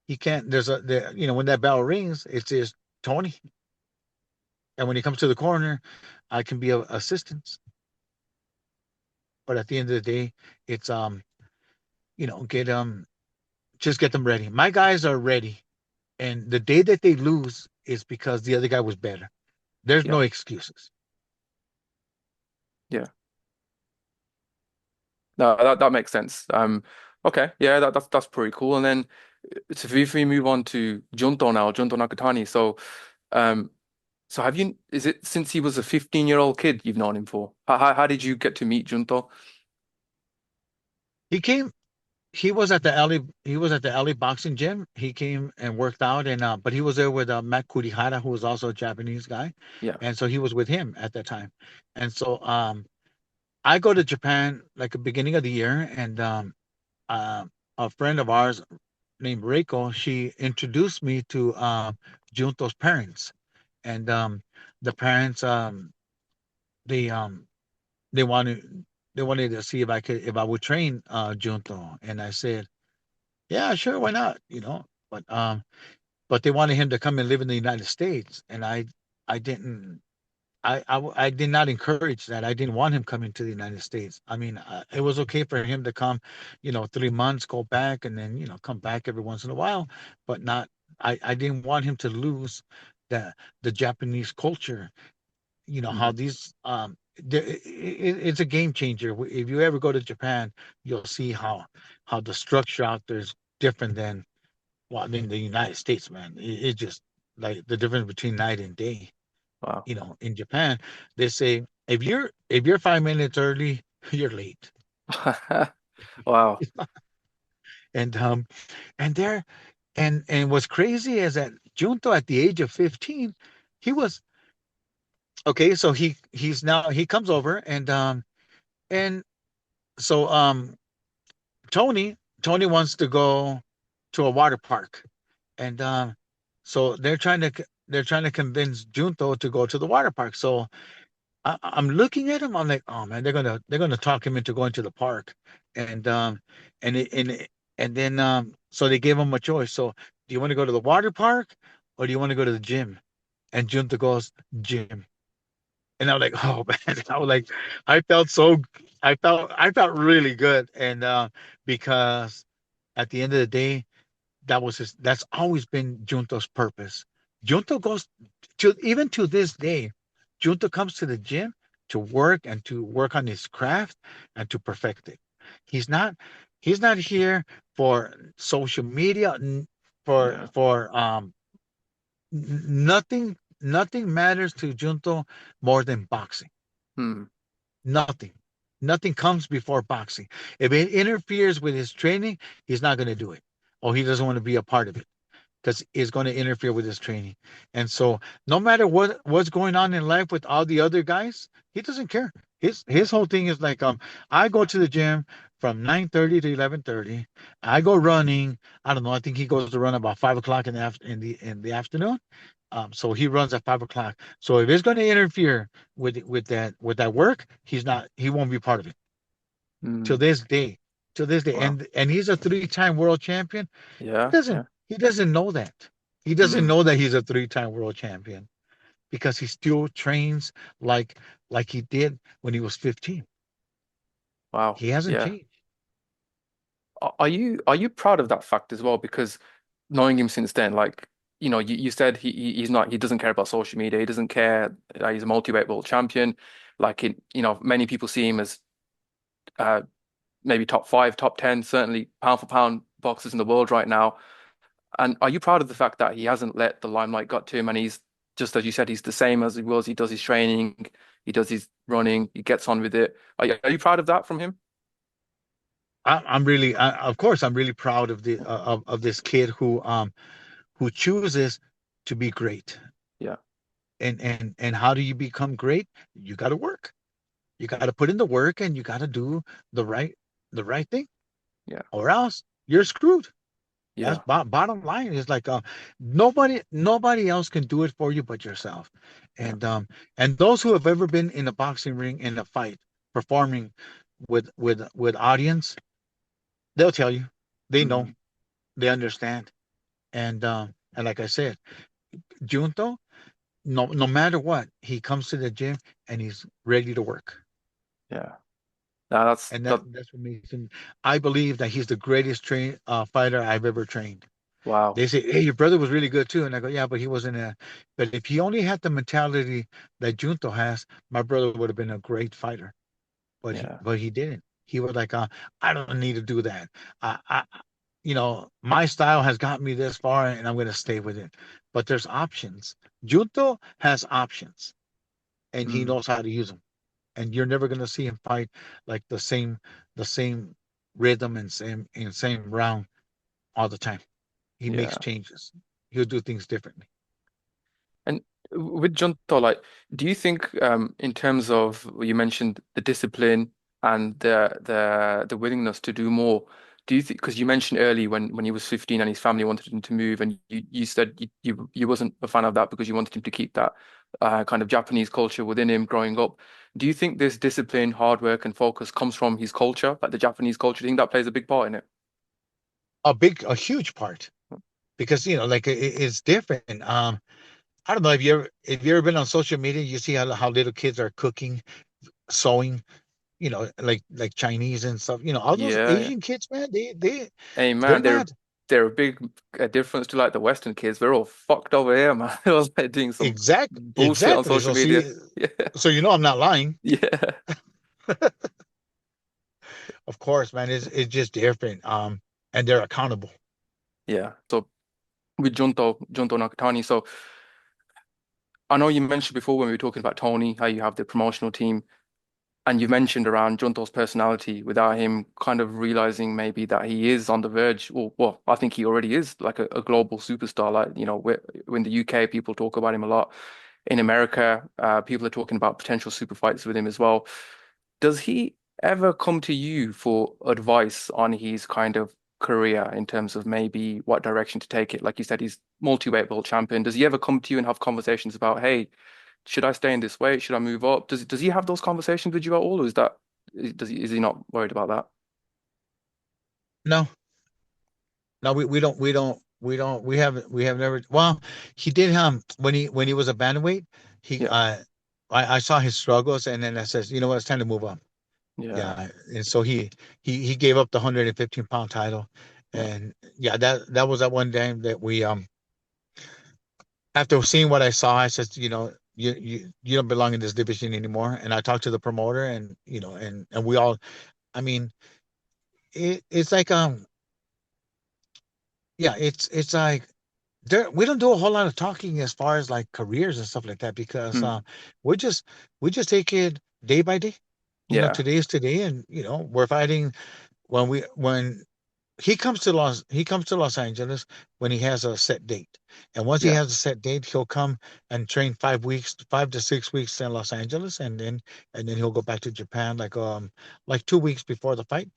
He can't. When that bell rings, it's just Tony, and when he comes to the corner, I can be of assistance. But at the end of the day, it's get just get them ready. My guys are ready, and the day that they lose is because the other guy was better. There's no yeah, excuses. yeah. No, that makes sense. Okay, yeah, that's pretty cool. And then if we move on to Junto now, Junto Nakatani. Um, so is it since he was a 15-year-old kid you've known him for? How did you get to meet Junto? He came. he was at the LA boxing gym. He came and worked out, and but he was there with Matt Kurihara, who was also a Japanese guy, Yeah. and so he was with him at that time. And so I go to Japan like the beginning of the year, and uh, a friend of ours named Reiko, she introduced me to Junto's parents, and the parents they they wanted they wanted to see if I would train Junto, and I said, yeah, sure, why not? But they wanted him to come and live in the United States, and I didn't. I did not encourage that. I didn't want him coming to the United States. I mean, it was okay for him to come, 3 months, go back, and then come back every once in a while, but not. I didn't want him to lose the the Japanese culture. How Mm. these it's a game changer. If you ever go to Japan, you'll see how the structure out there is different than in the United States, man. It just like the difference between night and day. Wow. In Japan, they say if you're 5 minutes early, you're late. Wow. And and there and what's crazy is that Junto at the age of 15, he was okay. So he comes over and so Tony wants to go to a water park, and so they're trying to convince Junto to go to the water park. So I'm looking at him. I'm like, oh man, they're gonna talk him into going to the park, and and it, and it- and then so they gave him a choice. So do you want to go to the water park or do you want to go to the gym? And Junta goes gym, and I'm like, oh man, I was like, I felt so, I felt really good, and because at the end of the day, that's always been Junto's purpose. Junto goes to even to this day, Junto comes to the gym to work on his craft and to perfect it. He's not he's not here for social media Yeah. nothing matters to Junto more than boxing. Hmm. Nothing. Nothing comes before boxing. If it interferes with his training, he's not going to do it. Or he doesn't want to be a part of it because it's going to interfere with his training. And so no matter what's going on in life with all the other guys, he doesn't care. His whole thing is like I go to the gym from 9:30 to 11:30. I go running. I don't know. I think he goes to run about 5 o'clock in the afternoon. So he runs at 5 o'clock. So if it's going to interfere with that work, he won't be part of it Hmm. till this day. Till this day. Wow. And he's a three-time world champion. He Yeah. doesn't Yeah. he doesn't know that. He doesn't Hmm. know that he's a three-time world champion because he still trains like he did when he was 15. Wow. He hasn't Yeah. changed. Are you proud of that fact as well? Because knowing him since then, like, you said he's not, he doesn't care about social media. He doesn't care. He's a multi-weight world champion. Like, many people see him as uh maybe top five, top 10, certainly pound for pound boxers in the world right now. And are you proud of the fact that he hasn't let the limelight got to him, and he's just as you said, he's the same as he was. He does his training, he does his running, he gets on with it. Are you proud of that from him? Of course, I'm really proud of this kid who chooses to be great. Yeah. And how do you become great? You got to work. You got to put in the work, and you got to do the right the right thing, Yeah. or else you're screwed. That's Yeah. bottom line. Is like nobody else can do it for you but yourself. Yeah. And those who have ever been in a boxing ring in a fight, performing with audience, they'll tell you. They know, Mm. they understand. And like I said, Junto, no matter what, he comes to the gym and he's ready to work. Yeah. Now that's And that. that's what makes him. I believe that he's the greatest fighter I've ever trained. Wow. They say, "Hey, your brother was really good too," and I go, "Yeah, but he wasn't a." But if he only had the mentality that Junto has, my brother would have been a great fighter. But he, Yeah. but he didn't. He was like, "I don't need to do that. My style has got me this far, and I'm going to stay with it." But there's options. Junto has options, and he Mm. knows how to use them. And you're never going to see him fight like the same rhythm and same round all the time. He makes Yeah. changes. He'll do things differently. And with Junto, like, do you think in terms of you mentioned the discipline and the willingness to do more, do you think because you mentioned early when he was 15 and his family wanted him to move and you said you wasn't a fan of that because you wanted him to keep that kind of Japanese culture within him growing up. Do you think this discipline, hard work, and focus comes from his culture, like the Japanese culture? Do you think that plays a big part in it? A huge part because like it's different. I don't know if you ever been on social media, you see how little kids are cooking, sewing, like Chinese and stuff. All those Yeah, yeah. Asian kids, man, Hey they're man, not they're a big difference to like the Western kids. We're all fucked over here, man. I was like doing some bullshit on exactly. social So media. see, Yeah, so I'm not lying. yeah, Of course, man, it's just different. And they're accountable. yeah. So with Junto Nakatani, so I know you mentioned before when we were talking about Tony, how you have the promotional team. And you mentioned around Junto's personality without him kind of realizing maybe that he is on the verge, or well, I think he already is like a global superstar. Like, in the UK, people talk about him a lot. In America, people are talking about potential super fights with him as well. Does he ever come to you for advice on his kind of career in terms of maybe what direction to take it? Like you said, he's multi-weight world champion. Does he ever come to you and have conversations about, hey, should I stay in this weight? Should I move up? Does he have those conversations with you at all, or is he not worried about that? No, no, we have never. Well, he did when he was a bantamweight. He Yeah, I saw his struggles, and then I says, you know what, it's time to move on. yeah, Yeah, and so he gave up the 115-pound title, yeah, and yeah, that was that one time that we after seeing what I saw, I said, you don't belong in this division anymore. And I talked to the promoter, and and we all, I mean, it's like yeah, it's like we don't do a whole lot of talking as far as like careers and stuff like that because mm, we just we just take it day by day. yeah, Today is today, and we're fighting when he comes to Los Angeles when he has a set date. And once he yeah, has a set date, he'll come and train 5 weeks, 5 to 6 weeks in Los Angeles, and then he'll go back to Japan like 2 weeks before the fight,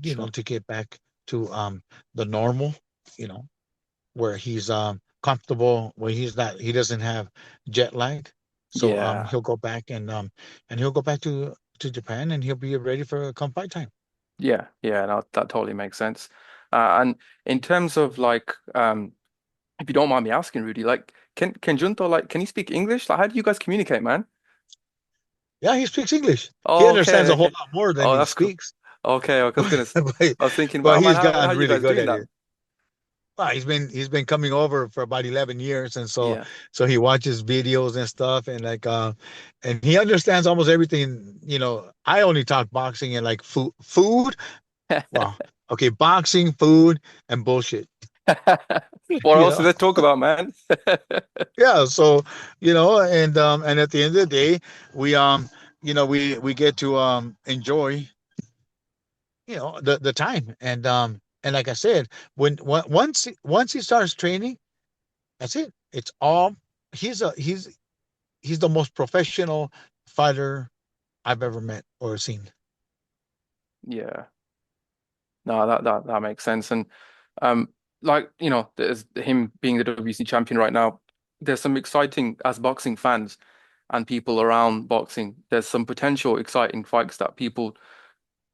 sure, to get back to the normal, you know, where he's comfortable, where he doesn't have jet lag. So yeah, he'll go back to Japan, and he'll be ready for come fight time. yeah, yeah. No, that totally makes sense. And in terms of like, if you don't mind me asking, Rudy, like, can Junto can you speak English? Like, how do you guys communicate, man? Yeah, he speaks English. He Oh, understands okay, a whole okay. lot more than Oh, he that's cool. speaks. Okay, I was but, gonna, I was thinking, but wow, man, he's how gotten you really guys good doing at that? it. Well, he's been coming over for about 11 years, and so Yeah. he watches videos and stuff, and and he understands almost everything. I only talk boxing and like food. Well, okay, boxing, food, and bullshit. What You else know, did they talk about, man? yeah. So and at the end of the day, we get to enjoy the time, and like I said, once he starts training, that's it. It's all he's a he's the most professional fighter I've ever met or seen. Yeah. No, that makes sense. And like, there's him being the WC champion right now. There's some exciting as boxing fans and people around boxing. There's some potential exciting fights that people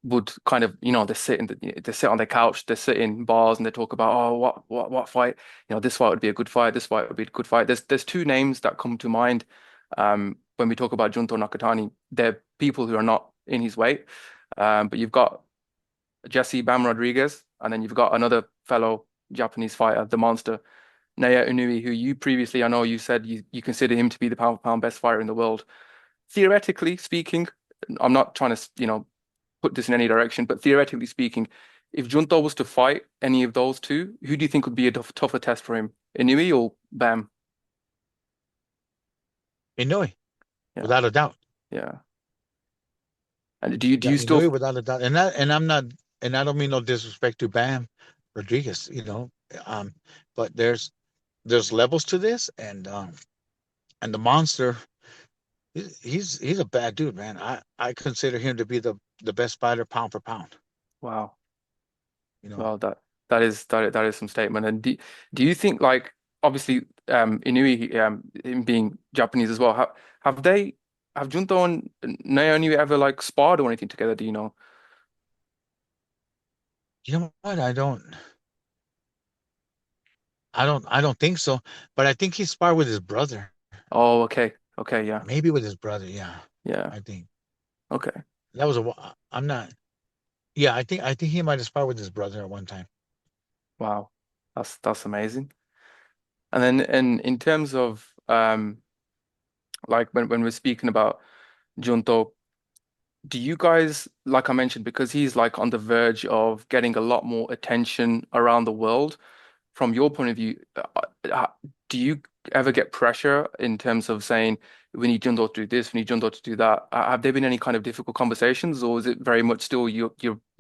would kind of, they sit on their couch, they sit in bars and they talk about, oh, what fight? This fight would be a good fight, this fight would be a good fight. There's two names that come to mind when we talk about Junto Nakatani. They're people who are not in his weight. But you've got Jesse Bam Rodriguez, and then you've got another fellow Japanese fighter, the monster, Naoya Inoue, who you previously, I know you said you consider him to be the pound for pound best fighter in the world. Theoretically speaking, I'm not trying to, put this in any direction, but theoretically speaking, if Junto was to fight any of those two, who do you think would be a tougher test for him? Inoue or Bam? Inoue, Yeah, without a doubt. yeah. And do you Yeah, still Inoue without a doubt. And I'm not. and I don't mean no disrespect to Bam Rodriguez, um, but there's levels to this, and the monster, he's a bad dude, man. I consider him to be the best fighter pound for pound. Wow. You know, Well, that is some statement. And do you think like obviously Inui him being Japanese as well, have they have Junto and Naoya Inoue ever like sparred or anything together, do you know? you know what? I don't think so. But I think he sparred with his brother. Oh, okay. Okay, yeah. Maybe with his brother. Yeah, Yeah. I think Okay. that was I'm not. Yeah, I think he might have sparred with his brother at one time. Wow. That's amazing. And then in terms of like when we're speaking about Junto, do you guys, like I mentioned, because he's like on the verge of getting a lot more attention around the world, from your point of view, do you ever get pressure in terms of saying we need Junto to do this, we need Junto to do that? Have there been any kind of difficult conversations, or is it very much still you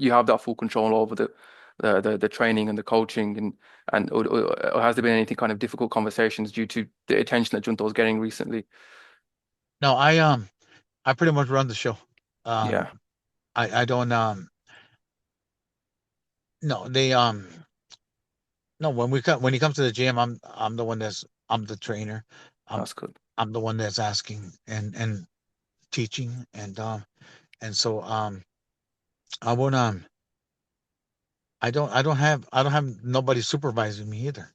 have that full control over the training and the coaching or has there been anything kind of difficult conversations due to the attention that Junto is getting recently? No, I pretty much run the show. Um, Yeah, I don't no they no when he comes to the gym, I'm the one I'm the trainer. I'm that's good. I'm the one that's asking and teaching and so I won't I don't have nobody supervising me either.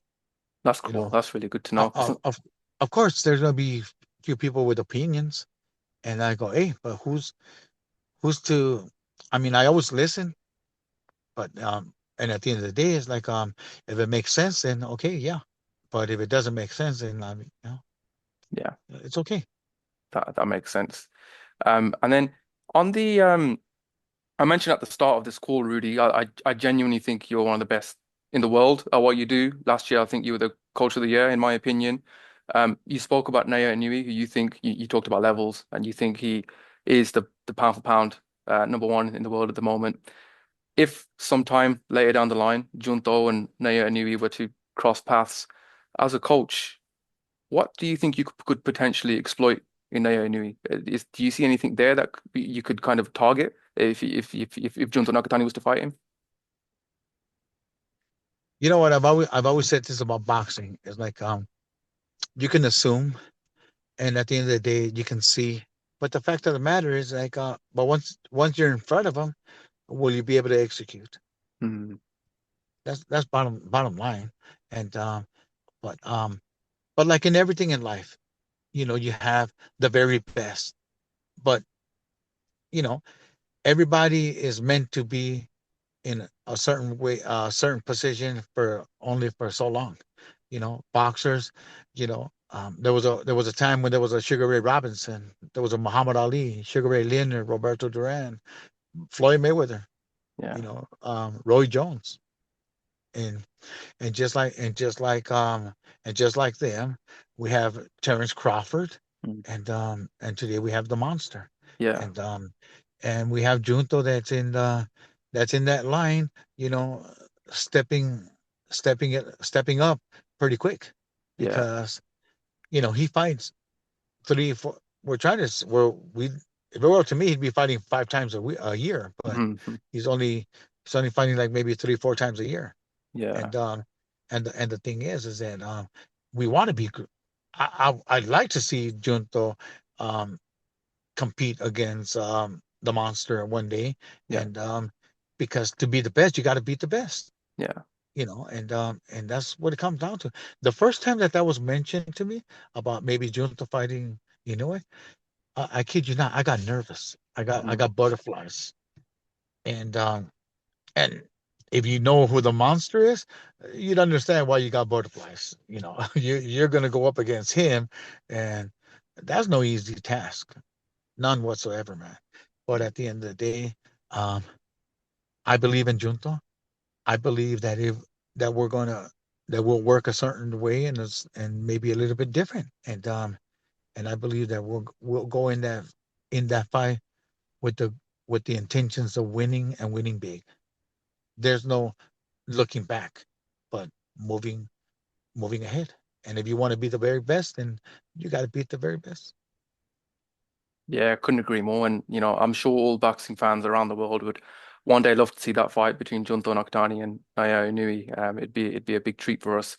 That's You cool. know, That's really good to uh, know. uh, of of course there's gonna be few people with opinions, and I go, hey, but who's to? I mean, I always listen, but and at the end of the day, it's like if it makes sense, then okay, yeah. But if it doesn't make sense, then Yeah, it's okay. that makes sense. And then on the I mentioned at the start of this call, Rudy, I genuinely think you're one of the best in the world at what you do. Last year, I think you were the coach of the year, in my opinion. You spoke about Naoya Inoue, who you talked about levels, and you think he is the pound for pound number one in the world at the moment. If sometime later down the line, Junto and Naoya Inoue were to cross paths as a coach, what do you think you could potentially exploit in Naoya Inoue? Do you see anything there that you could kind of target if Junto Nakatani was to fight him? You know what? I've always said this about boxing. It's like you can assume, and at the end of the day, you can see. But the fact of the matter is, like, but once you're in front of them, will you be able to execute? Mm, That's bottom line. And but um, but like in everything in life, you have the very best, but you know, everybody is meant to be in a certain way, a certain position for only for so long. Boxers, there was a time when there was a Sugar Ray Robinson, there was a Muhammad Ali, Sugar Ray Leonard, Roberto Duran, Floyd Mayweather, yeah, Roy Jones, and and just like them, we have Terrence Crawford, mm, and today we have the monster, yeah, and we have Junto that's in that line, you know, stepping stepping up pretty quick yeah. because he fights three, four. We're trying to s- we're we If it were up to me, he'd be fighting 5 times a year, but Mhm. he's only he's only fighting like maybe 3, 4 times a year. Yeah, And the thing is that we want to be. I'd like to see Junto um, compete against the monster one day, yeah, and because to be the best, you got to beat the best. yeah. And that's what it comes down to. The first time that was mentioned to me about maybe Junto fighting, I kid you not, I got nervous. I Mm, got butterflies, and and if you know who the monster is, you'd understand why you got butterflies. You're gonna go up against him, and that's no easy task, none whatsoever, man. But at the end of the day, um, I believe in Junto. I believe that we're gonna that we'll work a certain way and maybe a little bit different, and I believe that we'll go in that fight with the intentions of winning and winning big. there's no looking back, but moving moving ahead. And if you want to be the very best, then you got to beat the very best. Yeah, couldn't agree more. And I'm sure all boxing fans around the world would one day love to see that fight between Junto Nakatani and Naoya Inoue. It'd be a big treat for us.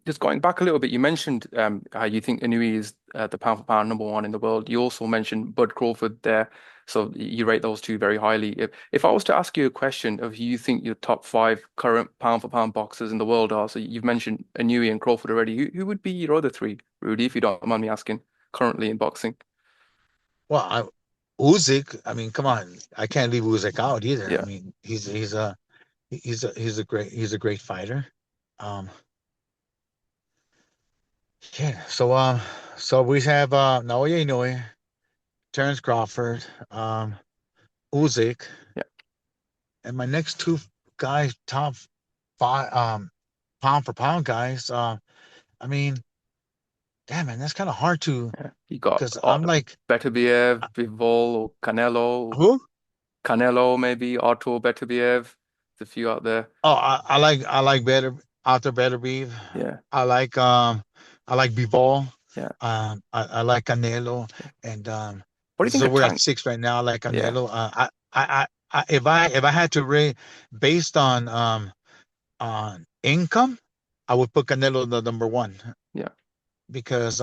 Just going back a little bit, you mentioned how you think Inoue is the pound for pound number one in the world. You also mentioned Bud Crawford there, so you rate those two very highly. If I was to ask you a question of who you think your top five current pound for pound boxers in the world are, so you've mentioned Inoue and Crawford already. Who would be your other three, Rudy, if you don't mind me asking, currently in boxing? Well, Usyk, I mean, come on, I can't leave Usyk out either. I Yeah. mean, he's a great fighter. Um, yeah. So we have Naoya Inoue, Terence Crawford, Usyk, Yeah. and my next two guys, top five, pound for pound guys. I mean, damn man, that's kind of hard to Yeah. You got because I'm like, Beterbiev, Bivol, or Canelo, who? Canelo maybe, Artur Beterbiev. There's a few out there. Oh, I like better Arthur Better Beef. Yeah, I like I like Bivol. yeah, I like Canelo, yeah. and What do you think so of we're at Tank? six right now. I like Yeah, Canelo. If I had to rate based on income, I would put Canelo the number one yeah, because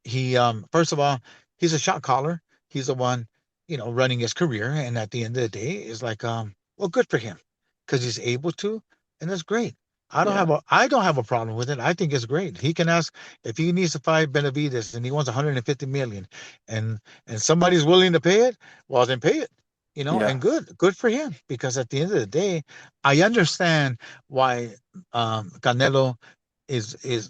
he first of all, he's a shot caller. He's the one, running his career, and at the end of the day is like well, good for him because he's able to, and that's great. yeah, I don't have a problem with it. I think it's great. He can ask if he needs to fight Benavides and he wants 150 million, and somebody's willing to pay it, well then pay it. yeah, And good for him because at the end of the day, I understand why Canelo is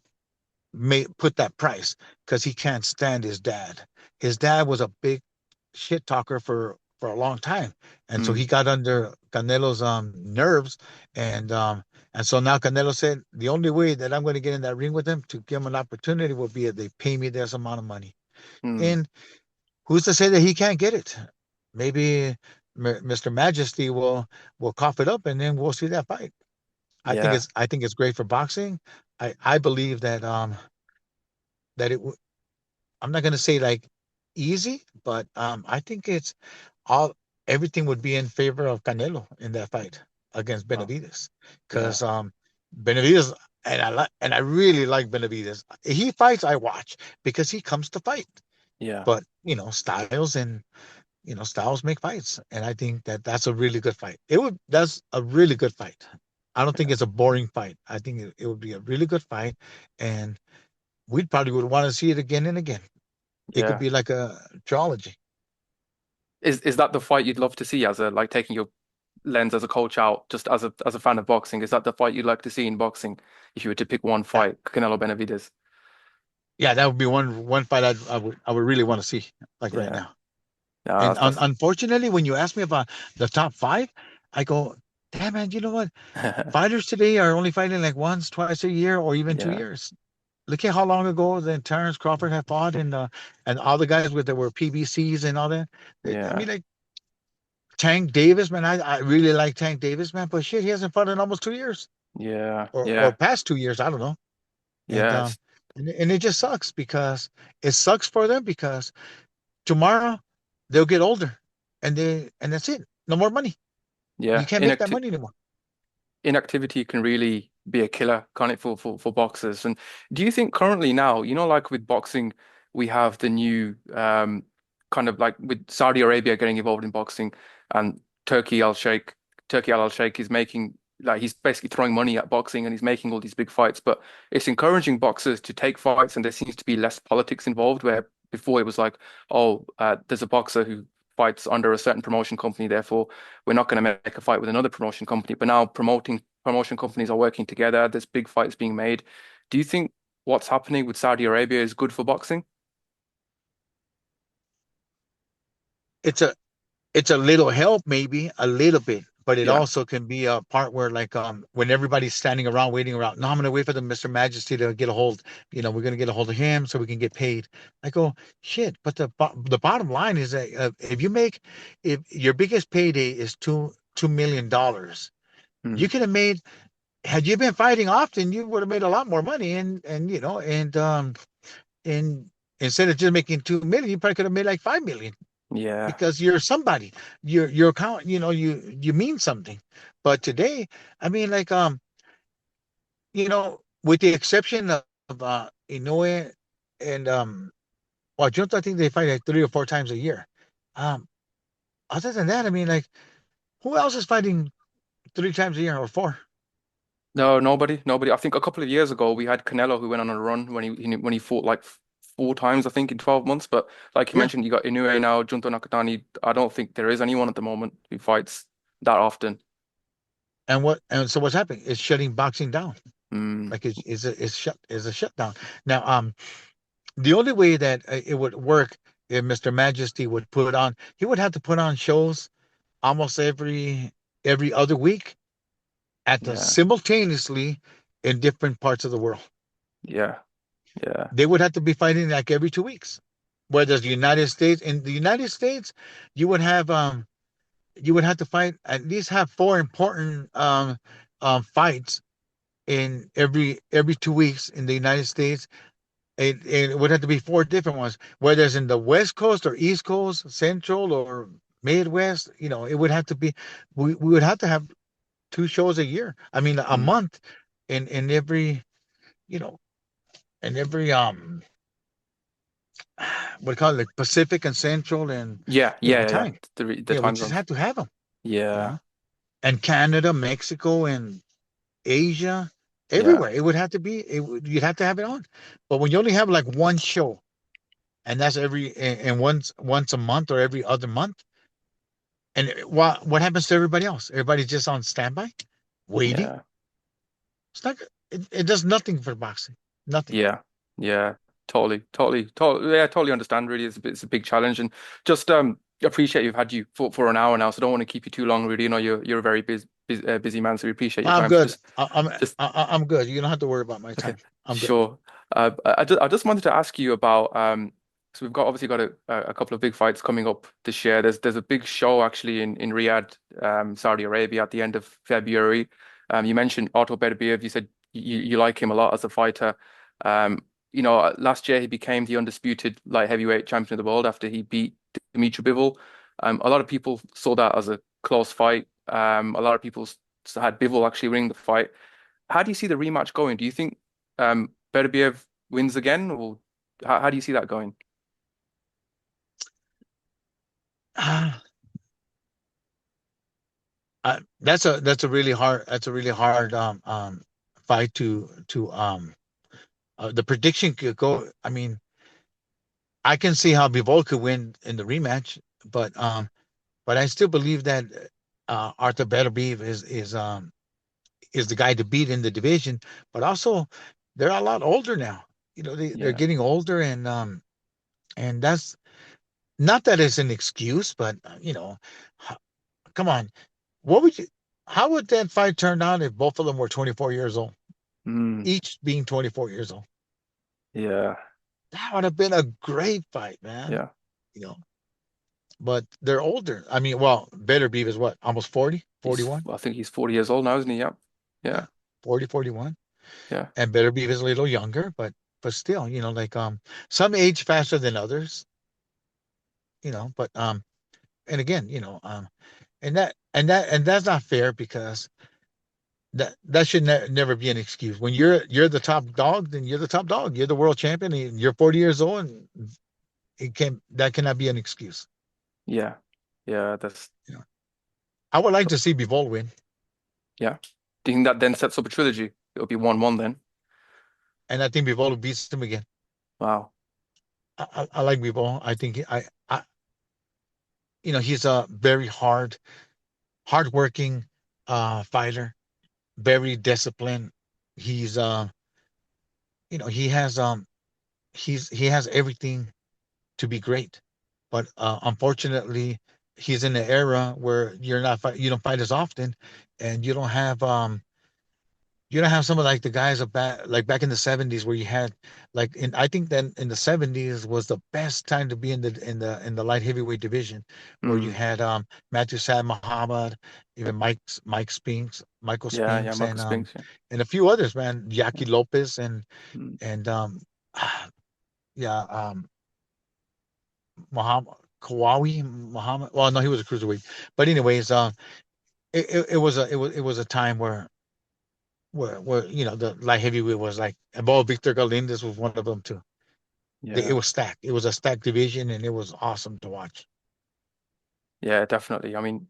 may put that price because he can't stand his dad. His dad was a big shit talker for a long time, and so mm, he got under Canelo's nerves, and so now Canelo said the only way that I'm going to get in that ring with him to give him an opportunity will be if they pay me this amount of money. mm, And who's to say that he can't get it? Maybe Mr. Majesty will cough it up, and then we'll see that fight. yeah, I think it's great for boxing. I believe that I'm not going to say like easy, but I think it's all everything would be in favor of Canelo in that fight against oh, Benavides yeah, because Benavides and I really like Benavides. He fights, I watch because he comes to fight. yeah, But styles make fights, and I think that that's a really good fight. That's a really good fight. I don't think yeah, it's a boring fight. I think it would be a really good fight, and we probably would want to see it again and again. It could yeah. be like a trilogy. Is that the fight you'd love to see as a like taking your lens as a coach out, just as a fan of boxing? Is that the fight you'd like to see in boxing if you were to pick one Yeah, fight, Canelo Benavides? yeah, that would be one fight I would really want to see like right Yeah, now. no, And that's unfortunately, when you ask me about the top five, I go, damn man, you know what? Fighters today are only fighting like once, twice a year, or even two yeah, years. Look at how long ago then Terence Crawford had fought, and all the guys with that were PBCs and all that. I yeah, mean, like Tank Davis, man, I really like Tank Davis, man, but shit, he hasn't fought in almost 2 years yeah, or yeah, past 2 years. I don't know. And yeah, and it just sucks because it sucks for them because tomorrow they'll get older and that's it. No more money. You yeah. can't make that money anymore. Inactivity can really be a killer, can't it, for boxers? And do you think currently now, like with boxing, we have the new kind of like with Saudi Arabia getting involved in boxing and Turkey Al Sheikh is making like he's basically throwing money at boxing and he's making all these big fights, but it's encouraging boxers to take fights and there seems to be less politics involved where before it was like, oh, there's a boxer who fights under a certain promotion company, therefore we're not going to make a fight with another promotion company. But now promotion companies are working together. There's big fights being made. Do you think what's happening with Saudi Arabia is good for boxing? It's a it's a little help, maybe a little bit, but it Yeah, also can be a part where like when everybody's standing around waiting around, no, I'm gonna wait for the Mr. Majesty to get a hold, we're gonna get a hold of him so we can get paid. I go, shit, but the bottom line is that if your biggest payday is $2 million. You Mm. could have made, had you been fighting often, you would have made a lot more money. And instead of just making 2 million, you probably could have made like 5 million Yeah. because you're somebody. Your account, you mean something. But today, I mean, like with the exception of Inoue and well, Junto, I think they fight like 3 or 4 times a year. Um, Other than that, I mean, like, who else is fighting 3 times a year or four? No, nobody. I think a couple of years ago we had Canelo who went on a run when he fought like four times, I think, in 12 months. But like you Yeah. mentioned, you got Inoue now, Junto Nakatani. I don't think there is anyone at the moment who fights that often. And so what's happening? It's shutting boxing down. Mm, Like it's a shutdown. Now, the only way that it would work if Mr. Majesty would put on, he would have to put on shows almost every other week at the yeah, simultaneously in different parts of the world. yeah, yeah, They would have to be fighting like every 2 weeks. Whereas in the United States, you would have you would have to fight at least have four important fights in every 2 weeks in the United States. It would have to be four different ones, whether it's in the West Coast or East Coast, Central or Midwest. It would have to be. We would have to have 2 shows a year. I mean, a mm, month in every you know in every what do you call it, like Pacific and Central and yeah. time. The Yeah, we time just zones. had to have them. You Yeah, know, and Canada, Mexico, and Asia, yeah, everywhere. It would have to be. You'd have to have it on. But when you only have like one show, and that's and once a month or every other month, and what happens to everybody else? Everybody's just on standby, waiting. yeah. It's not. It does nothing for boxing. Nothing. Yeah, yeah, totally. Yeah, totally understand. Really, it's a big challenge, and just appreciate you've had you for an hour now. So don't want to keep you too long. Really, you're a very busy man, so we appreciate your I'm time. So good. just just I'm good. You don't have to worry about my okay, time. I'm good. sure. I just wanted to ask you about so we've obviously got a couple of big fights coming up this year. There's a big show actually in Riyadh, Saudi Arabia at the end of February. You mentioned Otto Beterbiev. You said you like him a lot as a fighter. Um, last year he became the undisputed light heavyweight champion of the world after he beat Dimitri Bivol. A lot of people saw that as a close fight. A lot of people had Bivol actually winning the fight. How do you see the rematch going? Do you think Beterbiev wins again, or how do you see that going? That's a really hard fight to the prediction could go. I mean, I can see how Bivol could win in the rematch, but I still believe that Arthur Beterbiev is the guy to beat in the division. But also, they're a lot older now. They're Yeah. getting older, and that's not that it's an excuse, but h- come on, what would you? How would that fight turn out if both of them were 24 years old, Mm, each being 24 years old? yeah. That would have been a great fight, man. Yeah. You know, but they're older. I mean, well, Beterbiev is what, almost 40, He's 41? I think he's 40 years old now, isn't he? Yeah. Yeah. Yeah, 40, 41. Yeah. And Beterbiev is a little younger, but still, like some age faster than others, but and again, and that's not fair because that should never be an excuse. When you're the top dog, then you're the top dog. You're the world champion. And you're 40 years old, and that cannot be an excuse. Yeah. Yeah. That's You know, I would like to see Bivol win, yeah. Do you think that then sets up a trilogy? It'll be 1-1 then. and I think Bivol beats him again. Wow. I like Bivol. I think he's a very hardworking fighter, very disciplined. He's he has he has everything to be great. But unfortunately, he's in an era where you don't fight as often, and you don't have you don't have some of like the guys of back like back in the 70s where you had like in I think then in the 70s was the best time to be in the light heavyweight division where you Mm, had Matthew Sad Muhammad, even Michael yeah, yeah, Spinks Michael Spinks. Yeah. and a few others, man, Yeah. Yaki Lopez Mm, and yeah, Muhammad Kawawi Muhammad. Well, no, he was a cruiserweight. But anyways, it was a time where the light heavyweight was like above Victor Galindez was one of them too. It yeah. was stacked. It was a stacked division, and it was awesome to watch. Yeah, definitely. I mean,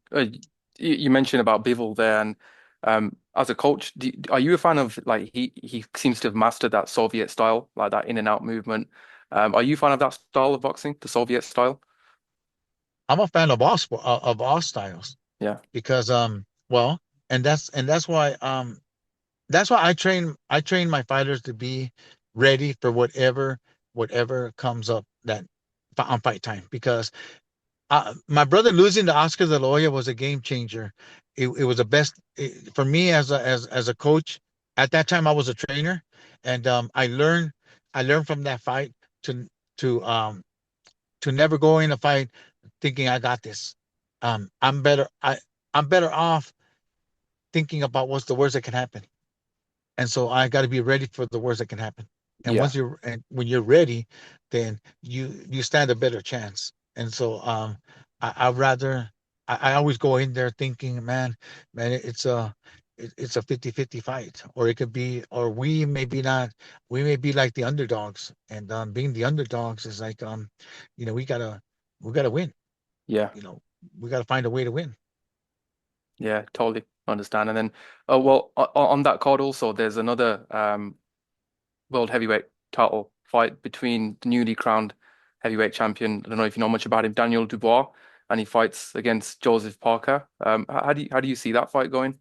you mentioned about Bivol there, and as a coach, are you a fan of like he seems to have mastered that Soviet style, like that in and out movement? Are you a fan of that style of boxing, the Soviet style? I'm a fan of all styles Yeah, because well, and that's why I train my fighters to be ready for whatever comes up that on fight time because my brother losing to Oscar De La Hoya was a game changer. It was the best for me as a coach. At that time, I was a trainer, and I learned from that fight to to um to never go in a fight thinking I got this. I'm better off thinking about what's the worst that can happen, and so I got to be ready for the worst that can happen. And yeah, when you're ready, then you stand a better chance. And so I rather I always go in there thinking, man, it's a 50-50 fight, or it could be, or we may be like the underdogs, and being the underdogs is like we gotta win. yeah, You know, we gotta find a way to win. yeah. Totally understand. And then, well, on that card also, there's another world heavyweight title fight between the newly crowned heavyweight champion. I don't know if you know much about him, Daniel Dubois, and he fights against Joseph Parker. How do you see that fight going?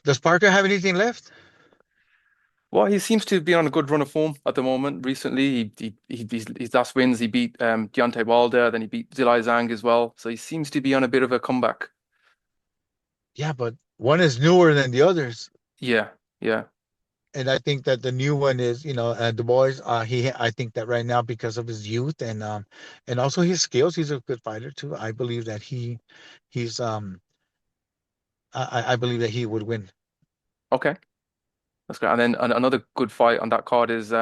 Does Parker have anything left? Well, he seems to be on a good run of form at the moment. Recently, his last wins, he beat Deontay Wilder, then he beat Zilai Zhang as well. So he seems to be on a bit of a comeback. Yeah, but one is newer than the others. Yeah, yeah, And I think that the new one is, the boys. I think that right now because of his youth and also his skills, he's a good fighter too. I believe that he's I believe that he would win. okay, that's great. And then another good fight on that card is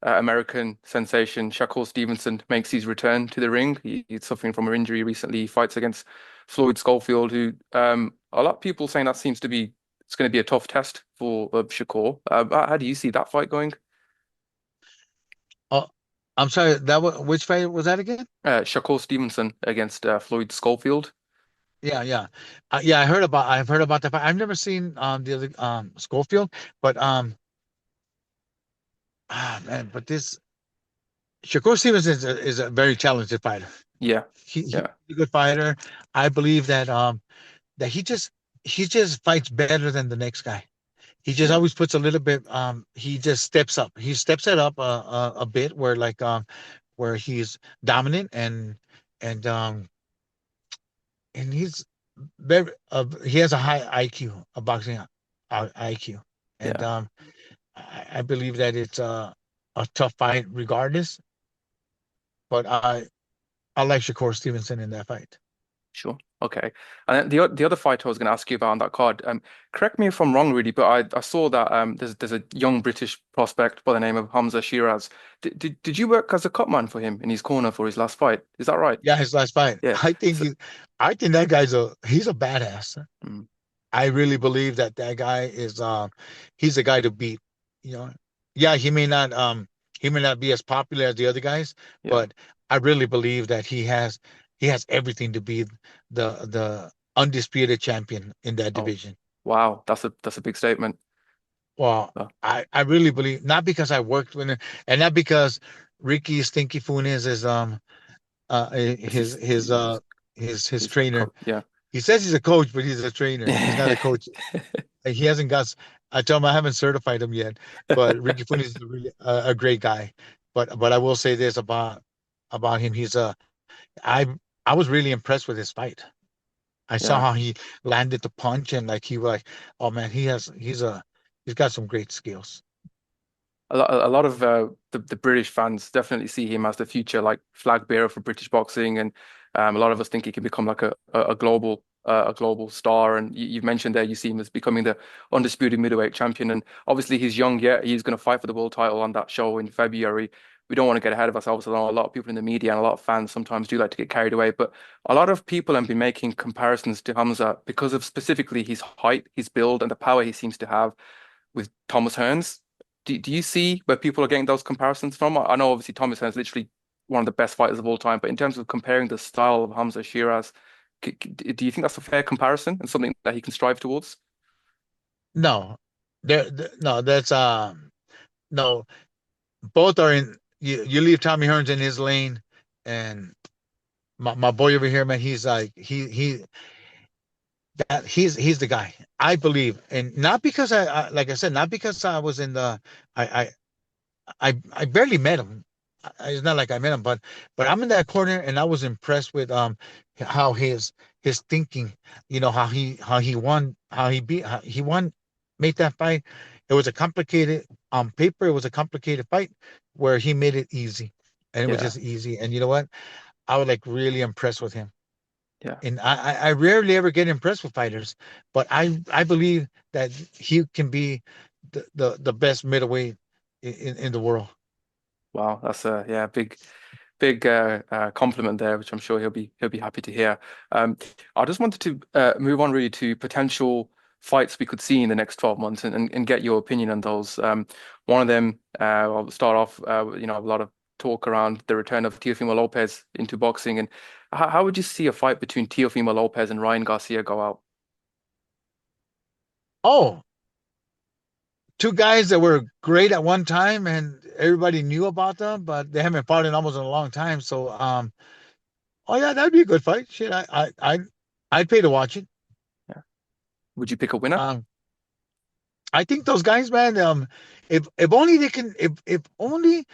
American sensation Shakur Stevenson makes his return to the ring. He's suffering from an injury recently. He fights against Floyd Schofield, who a lot of people saying that seems to be it's going to be a tough test for Shakur. How do you see that fight going? Oh, I'm sorry. Which fight was that again? Shakur Stevenson against Floyd Schofield. Yeah, yeah, yeah. I've heard about that fight. I've never seen the other Schofield, but man, but this Shakur Stevens is a very talented fighter. Yeah, He's yeah, a good fighter. I believe that he just fights better than the next guy. He just yeah, always puts a little bit he just steps up. He steps it up a bit where he's dominant and um and he has a high IQ, a boxing IQ. And yeah. I believe that it's a tough fight regardless, but I like Shakur Stevenson in that fight. Sure. Okay. And then the other fight I was going to ask you about on that card, correct me if I'm wrong, really, but I saw that there's a young British prospect by the name of Hamza Shiraz. Did you work as a cutman for him in his corner for his last fight? Is that right? Yeah, his last fight. Yeah. So, I think that he's a badass. mm, I really believe that guy is he's a guy to beat. You know, yeah, he may not be as popular as the other guys, yeah. but I really believe that he has everything to be the undisputed champion in that Oh, division. wow. That's a big statement. Well, Oh, I really believe not because I worked with him and not because Ricky Stinky Funes is this is his trainer. yeah. He says he's a coach, but he's a trainer. He's not a coach. He hasn't got. I tell him I haven't certified him yet, but Ricky Funes is really a great guy. But I will say this about him. I I was really impressed with his fight. I saw Yeah. how he landed the punch and like he was like, oh man, he's got some great skills. A lot of the British fans definitely see him as the future like flag bearer for British boxing, and a lot of us think he can become like a global star. And you've mentioned there you see him as becoming the undisputed middleweight champion. And obviously he's young yet. He's going to fight for the world title on that show in February. We don't want to get ahead of ourselves. I know a lot of people in the media and a lot of fans sometimes do like to get carried away, but a lot of people have been making comparisons to Hamza because of specifically his height, his build, and the power he seems to have with Thomas Hearns. Do you see where people are getting those comparisons from? I know obviously Thomas Hearns is literally one of the best fighters of all time, but in terms of comparing the style of Hamza Shiraz, do you think that's a fair comparison and something that he can strive towards? No, no, that's no, both are in. You leave Tommy Hearns in his lane, and my boy over here, man, he's like he's the guy. I believe, and not because I like I said, not because I was in the I I barely met him. It's not like I met him, but I'm in that corner, and I was impressed with how his thinking, how he won, how he won, made that fight. It was a complicated on paper. It was a complicated fight where he made it easy, and it was Yeah, just easy. And you know what? I was like really impressed with him. yeah. And I rarely ever get impressed with fighters, but I believe that he can be the best middleweight in the world. Wow, that's a yeah, big compliment there, which I'm sure he'll be happy to hear. I just wanted to move on really to potential fights we could see in the next 12 months and get your opinion on those. One of them, I'll start off, a lot of talk around the return of Teofimo Lopez into boxing. And how would you see a fight between Teofimo Lopez and Ryan Garcia go out? Oh, two guys that were great at one time and everybody knew about them, but they haven't fought in almost in a long time. So, oh yeah, that'd be a good fight. Shit, I'd pay to watch it. Yeah. Would you pick a winner? Um, I think those guys, man, if only they can, if only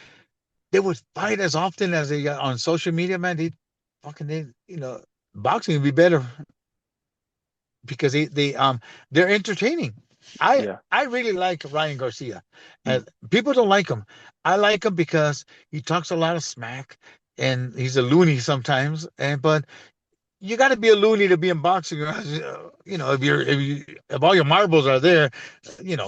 they would fight as often as they on social media, man, boxing would be better because they're entertaining. I Yeah. I really like Ryan Garcia. Mm. People don't like him. I like him because he talks a lot of smack and he's a loony sometimes. But you got to be a loony to be in boxing. If all your marbles are there,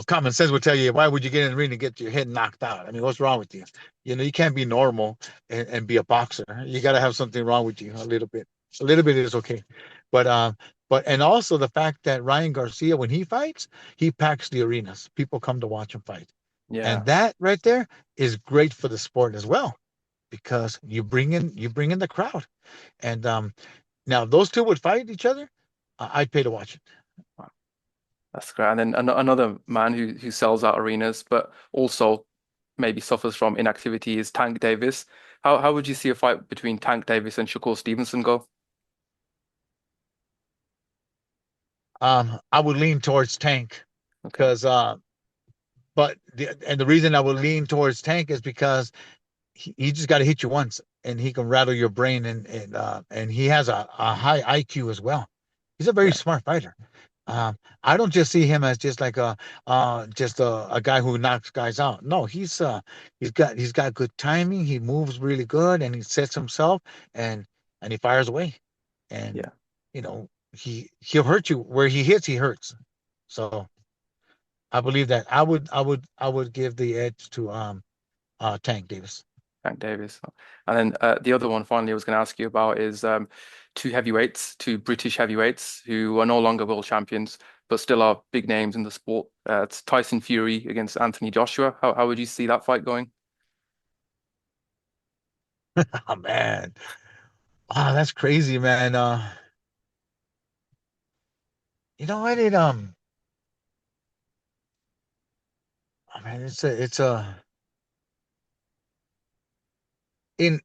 common sense would tell you why would you get in the ring and get your head knocked out? I mean, what's wrong with you? You can't be normal and be a boxer. You got to have something wrong with you a little bit. A little bit is okay, but and also the fact that Ryan Garcia, when he fights, he packs the arenas. People come to watch him fight, and Yeah. that right there is great for the sport as well because you bring in the crowd, and now if those two would fight each other, I'd pay to watch it. Wow, that's great. And then another man who sells out arenas, but also maybe suffers from inactivity is Tank Davis. How would you see a fight between Tank Davis and Shakur Stevenson go? I would lean towards Tank Okay. because but the reason I would lean towards Tank is because he just got to hit you once and he can rattle your brain and he has a high IQ as well. He's a very Yeah. smart fighter. I don't just see him as just like a guy who knocks guys out. No, he's got good timing. He moves really good and he sets himself and he fires away. And Yeah. he'll hurt you where he hits, he hurts. So I believe that I would give the edge to Tank Davis. Tank Davis. And then the other one finally I was going to ask you about is two heavyweights, two British heavyweights who are no longer world champions, but still are big names in the sport. It's Tyson Fury against Anthony Joshua. How would you see that fight going? Oh man. That's crazy, man. You know what? Oh, man, it's a in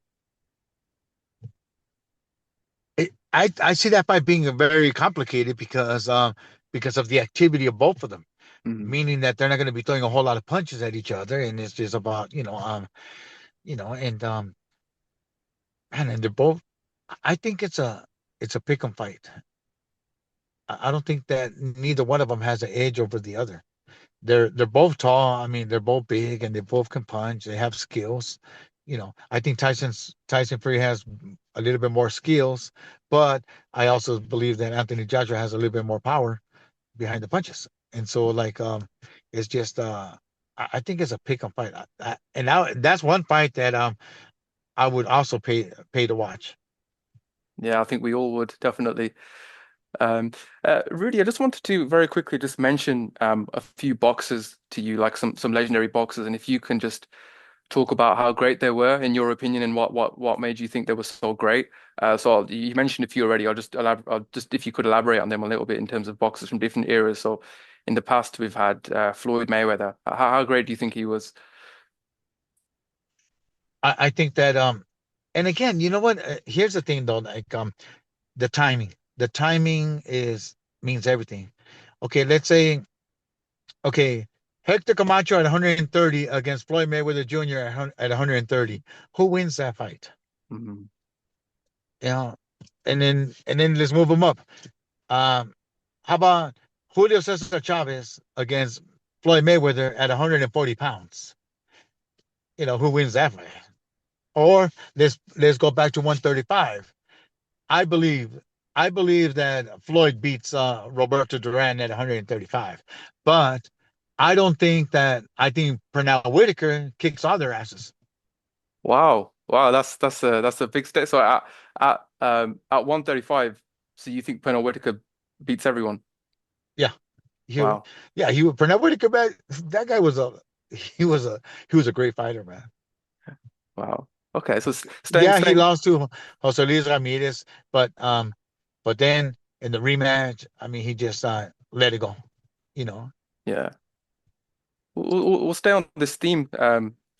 I see that by being very complicated because of the activity of both of them, Mhm. meaning that they're not going to be throwing a whole lot of punches at each other, and it's just about and man, and they're both. I think it's a pick 'em fight. I don't think that neither one of them has an edge over the other. They're both tall. I mean, they're both big and they both can punch. They have skills. I think Tyson Fury has a little bit more skills, but I also believe that Anthony Joshua has a little bit more power behind the punches. And so like it's just I think it's a pick 'em fight. And now that's one fight that I would also pay to watch. Yeah, I think we all would definitely. Um, Rudy, I just wanted to very quickly just mention a few boxers to you, like some legendary boxers, and if you can just talk about how great they were in your opinion and what made you think they were so great. You mentioned a few already. I'll just if you could elaborate on them a little bit in terms of boxers from different eras. So in the past we've had Floyd Mayweather. How great do you think he was? I think that and again, you know what? Here's the thing though, like the timing. The timing is means everything. Okay, let's say okay, Hector Camacho at 130 against Floyd Mayweather Jr. at 130. Who wins that fight? Mhm. Yeah, and then let's move them up. Um, how about Julio Cesar Chavez against Floyd Mayweather at 140 pounds? Who wins that fight? Or let's go back to 135. I believe I believe that Floyd beats Roberto Duran at 135, but I think Pernell Whitaker kicks all their asses. Wow, that's a big step. So at 135, so you think Pernell Whitaker beats everyone? Yeah, he Wow. yeah he Pernell Whitaker, man. That guy was he was a he was a great fighter, man. Wow. Okay, so Yeah, he staying. lost to Jose Luis Ramirez, but then in the rematch, I mean, he just let it go. You know, Yeah, we'll stay on this theme,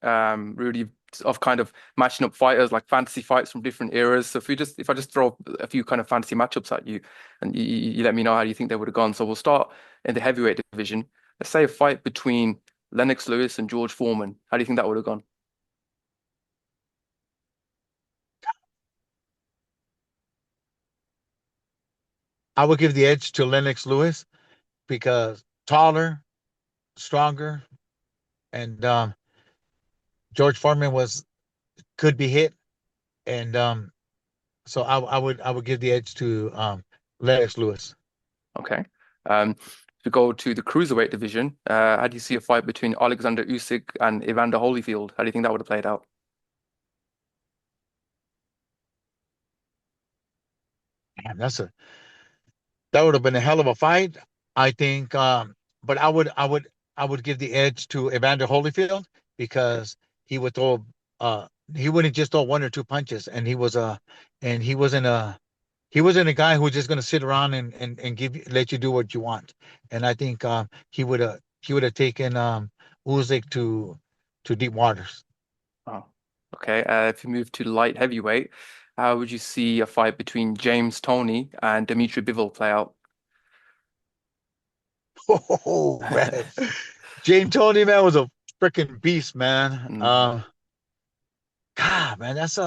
Rudy, of kind of matching up fighters like fantasy fights from different eras. So if I just throw a few kind of fantasy matchups at you, and you let me know how you think they would have gone. So we'll start in the heavyweight division. Let's say a fight between Lennox Lewis and George Foreman. How do you think that would have gone? I would give the edge to Lennox Lewis because taller, stronger, and George Foreman was could be hit, and so I would give the edge to Lennox Lewis. Okay. To go to the cruiserweight division, how do you see a fight between Alexander Usyk and Evander Holyfield? How do you think that would have played out? Damn, that would have been a hell of a fight, I think. But I would give the edge to Evander Holyfield because he would throw he wouldn't just throw one or two punches, and and he wasn't a guy who was just going to sit around and let you do what you want. And I think he would have taken Usyk to deep waters. Oh, okay. If you move to light heavyweight, how would you see a fight between James Toney and Dimitri Bivol play out? Oh man, James Tony, man, was a freaking beast, man. Mm, God, man, that's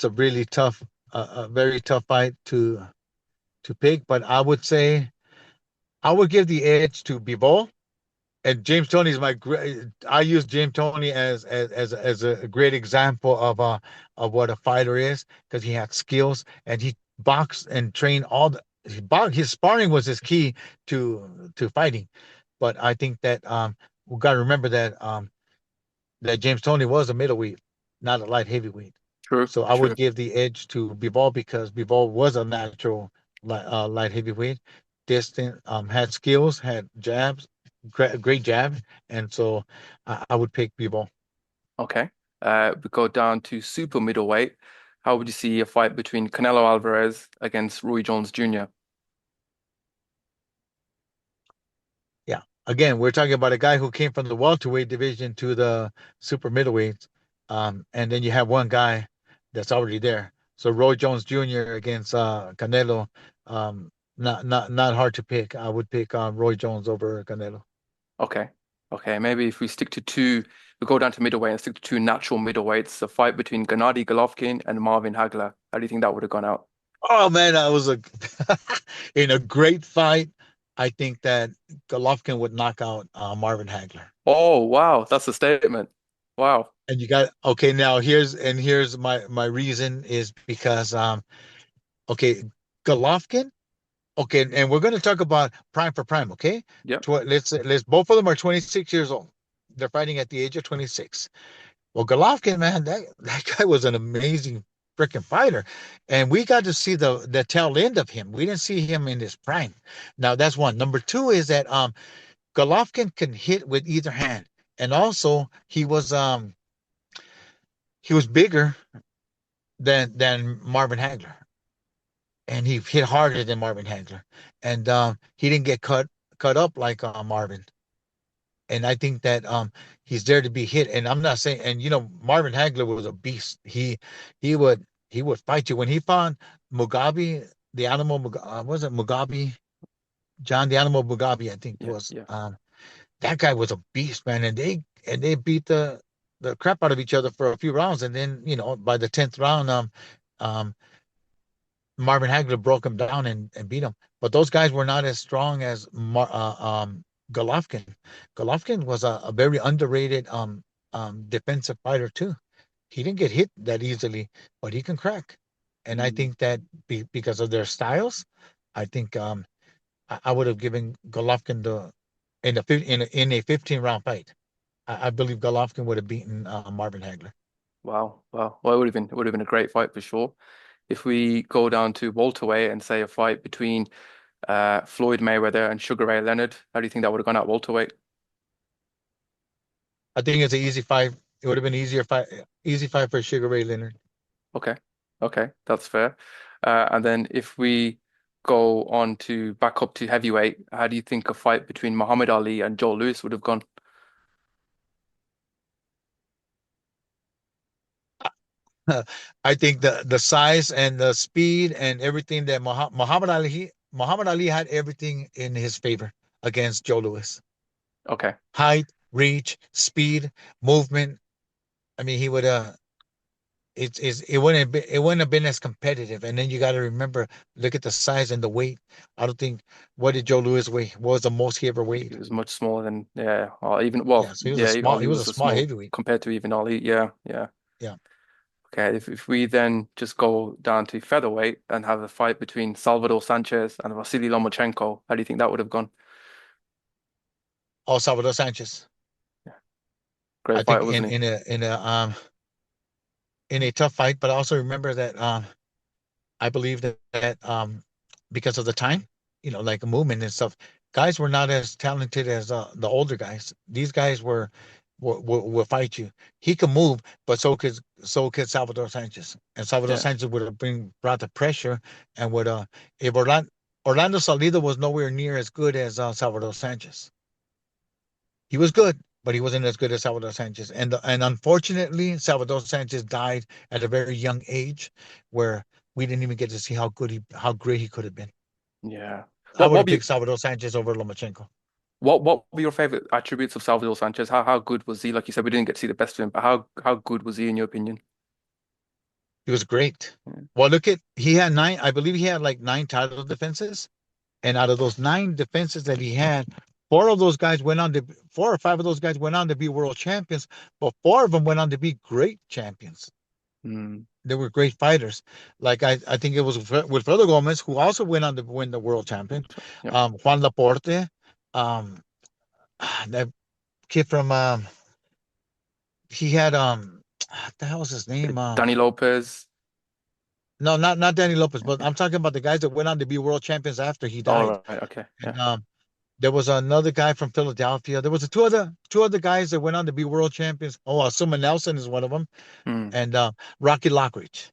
a really tough, a very tough fight to pick. But I would say I would give the edge to Bivol. And James Tony is my great. I use James Tony as a great example of what a fighter is because he had skills and he boxed and trained all the his sparring was his key to fighting. But I think that we got to remember that James Tony was a middleweight, not a light heavyweight. true, So I would true. give the edge to Bivol because Bivol was a natural light heavyweight, distant, had skills, had jabs, great jab, and so I would pick Bivol. Okay. We go down to super middleweight. How would you see a fight between Canelo Alvarez against Roy Jones Jr.? Yeah. Again, we're talking about a guy who came from the welterweight division to the super middleweight, and then you have one guy that's already there. So Roy Jones Jr. against Canelo, not hard to pick. I would pick Roy Jones over Canelo. Okay. Okay. Maybe if we stick to two we go down to middleweight and stick to two natural middleweights, a fight between Gennady Golovkin and Marvin Hagler. How do you think that would have gone out? Oh man, that was a in a great fight. I think that Golovkin would knock out Marvin Hagler. Oh, wow, that's a statement. Wow. And you got okay now here's my reason is because okay, Golovkin, okay, and we're going to talk about prime for prime, okay? Yep. Let's both of them are 26 years old. They're fighting at the age of 26. Well, Golovkin, man, that guy was an amazing freaking fighter, and we got to see the tail end of him. We didn't see him in his prime. Now that's one. Number two is that Golovkin can hit with either hand, and also he was bigger than Marvin Hagler, and he hit harder than Marvin Hagler, and he didn't get cut up like Marvin. And I think that he's there to be hit. And I'm not saying, and Marvin Hagler was a beast. He would he would fight you when he found Mugabe, the animal. Was it Mugabe? John the Animal Mugabe, I think Yeah. was. Yeah. That guy was a beast, man, and they beat the crap out of each other for a few rounds, and then by the 10th round, um, Marvin Hagler broke him down and beat him. But those guys were not as strong as Golovkin. Golovkin was a very underrated defensive fighter too. He didn't get hit that easily, but he can crack. And I Mm. think that because of their styles, I think I would have given Golovkin the in a 15 round fight. I believe Golovkin would have beaten Marvin Hagler. Wow. Wow. Well, it would have been a great fight for sure. If we go down to welterweight and say a fight between Floyd Mayweather and Sugar Ray Leonard, how do you think that would have gone out welterweight? I think it's an easy fight. It would have been easy fight for Sugar Ray Leonard. Okay. Okay, that's fair. And then if we go on to back up to heavyweight, how do you think a fight between Muhammad Ali and Joe Louis would have gone? I think the size and the speed and everything that Muhammad Ali had everything in his favor against Joe Louis. Okay. Height, reach, speed, movement. I mean, he would it wouldn't have been as competitive. And then you got to remember, look at the size and the weight. I don't think what did Joe Louis weigh? What was the most he ever He weighed? was much smaller than yeah, or even Yeah, well, so yeah, he Ali was a was a small small heavyweight. compared to even Ali. Yeah, yeah. Yeah. Okay, if we then just go down to featherweight and have a fight between Salvador Sanchez and Vasily Lomachenko, how do you think that would have gone? Oh, Salvador Sanchez. Yeah, great I fight, think wasn't he? in a tough fight, but also remember that I believe that because of the time, like movement and stuff, guys were not as talented as the older guys. These guys will fight you. He can move, but so could Salvador Sanchez. And Salvador Yeah, Sanchez would have brought the pressure and would if Orlando Salido was nowhere near as good as Salvador Sanchez. He was good, but he wasn't as good as Salvador Sanchez. And unfortunately, Salvador Sanchez died at a very young age, where we didn't even get to see how great he could have been. yeah. I What would what have be picked Salvador Sanchez over Lomachenko. what were your favorite attributes of Salvador Sanchez? How good was he? Like you said, we didn't get to see the best of him, but how good was he in your opinion? He was great. Yeah. Well, he had nine. I believe he had like nine title defenses, and out of those nine defenses that he had, four or five of those guys went on to be world champions, but four of them went on to be great champions. Mm, They were great fighters. Like I think it was Wilfredo Gomez, who also went on to win the world champion. yeah. Juan Laporte, um, that kid from he had what the hell was his name? Danny Lopez. No, not Danny Lopez, but I'm talking about the guys that went on to be world champions after he died. All right. Okay. And Yeah. there was another guy from Philadelphia. There was two other guys that went on to be world champions. Oh, Suma Nelson is one of them, Mm, and Rocky Lockridge.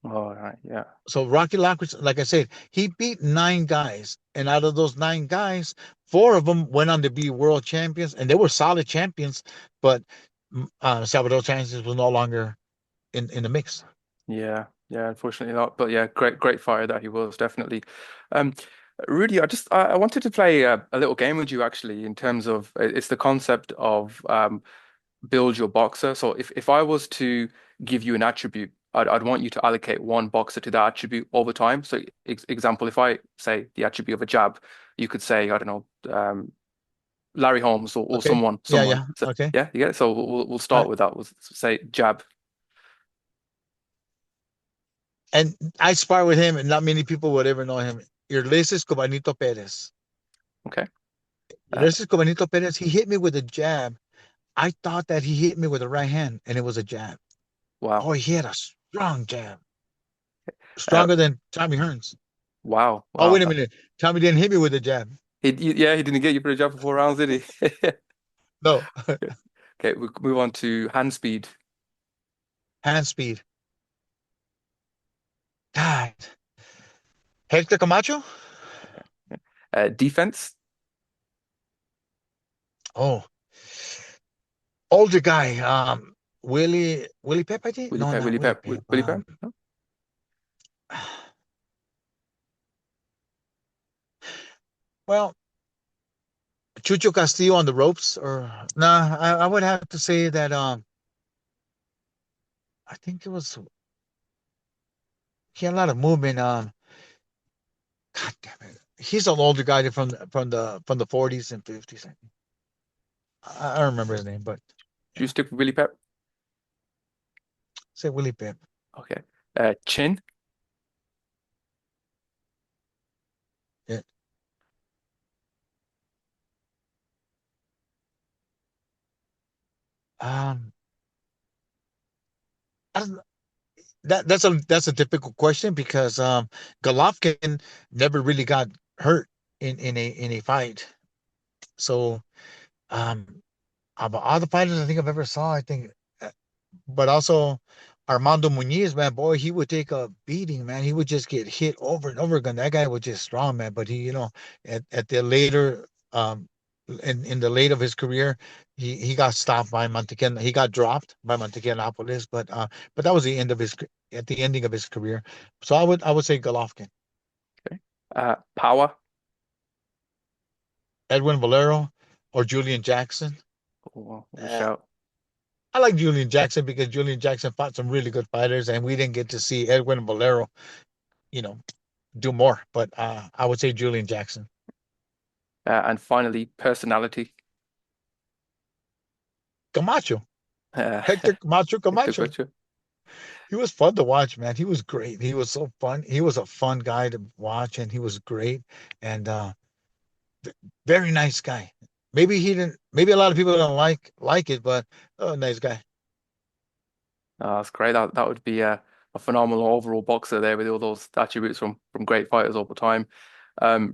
all right. Yeah. So Rocky Lockridge, like I said, he beat nine guys, and out of those nine guys, four of them went on to be world champions, and they were solid champions. But Salvador Sanchez was no longer in the mix. Yeah. Yeah. Unfortunately not. But yeah, great fighter that he was definitely. Um, Rudy, I wanted to play a little game with you actually in terms of it's the concept of build your boxer. So if I was to give you an attribute, I'd want you to allocate one boxer to that attribute over time. So example, if I say the attribute of a jab, you could say, I don't know, Larry Holmes or Okay. Yeah, someone. yeah. So Okay. yeah, you get it. So we'll All start right. with that. We'll say jab. And I spar with him, and not many people would ever know him. Ulysses Cobanito Perez. Okay. Uh, Ulysses Cobanito Perez, he hit me with a jab. I thought that he hit me with a right hand, and it was a jab. wow. Oh, he had a strong jab, Uh, stronger than Tommy Hearns. wow. Oh, Wow. wait a minute. Tommy didn't hit me with a jab. Yeah, he didn't get you for a jab for 4 rounds, did he? No, Okay, we move on to hand speed. hand speed. God. Hector Camacho? Defense. Oh, older guy. Willie Pep, I think. Willie No, Pep. not Willie Willie Pep. Pep. Willie Pep. No? Well, Chucho Castillo on the ropes, or nah, I would have to say that I think it was he had a lot of movement. God damn it. He's an older guy from the 40s and 50s. I don't remember his name, but Do you yeah. stick with Willie Pep? Say Willie Pep. Okay. Chin. Yeah. Um I don't, that's a difficult question because Golovkin never really got hurt in a fight. So um of all the fighters I think I've ever saw, I think but also Armando Muñiz, man, boy, he would take a beating, man. He would just get hit over and over again. That guy was just strong, man. But he, at the later, in the late of his career, he got stopped by Montequin. He got dropped by Montequinopolis, but that was the end of at the ending of his career. So I would say Golovkin, Okay. Power. Edwin Valero, or Julian Jackson. Oh, what a Uh, shout. I like Julian Jackson because Julian Jackson fought some really good fighters, and we didn't get to see Edwin Valero, you know, do more. But I would say Julian Jackson. And finally, personality. Camacho, Uh, Hector Camacho, Hector Camacho. Cutcher. He was fun to watch, man. He was great. He was so fun. He was a fun guy to watch, and he was great and very nice guy. Maybe he didn't. Maybe a lot of people don't like it, but nice guy. That's great. That would be a phenomenal overall boxer there with all those attributes from great fighters over time.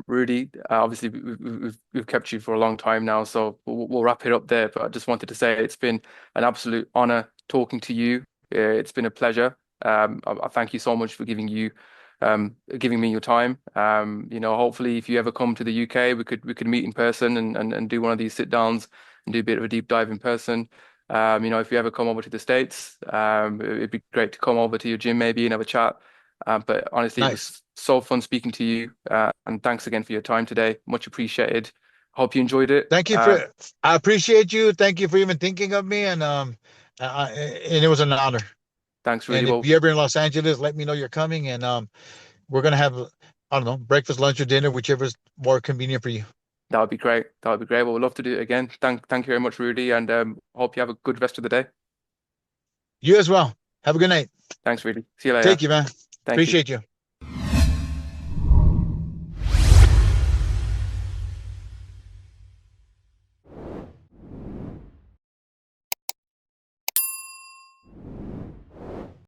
Rudy, obviously we've kept you for a long time now, so we'll wrap it up there. But I just wanted to say it's been an absolute honor talking to you. It's been a pleasure. I thank you so much for giving me your time. Hopefully if you ever come to the UK, we could meet in person and do one of these sit downs and do a bit of a deep dive in person. If you ever come over to the States, it'd be great to come over to your gym maybe and have a chat. But honestly, it Nice. was so fun speaking to you. And thanks again for your time today. Much appreciated. Hope you enjoyed it. Thank you for. I appreciate you. Thank you for even thinking of me, and it was an honor. Thanks, Rudy. And if Well, you're ever in Los Angeles, let me know you're coming, and we're gonna have I don't know breakfast, lunch, or dinner, whichever's more convenient for you. that would be great. That would be great. Well, we'd love to do it again. Thank you very much, Rudy, and hope you have a good rest of the day. You as well. Have a good night. Thanks, Rudy. See you later. Take you, man. Thank you. Appreciate you.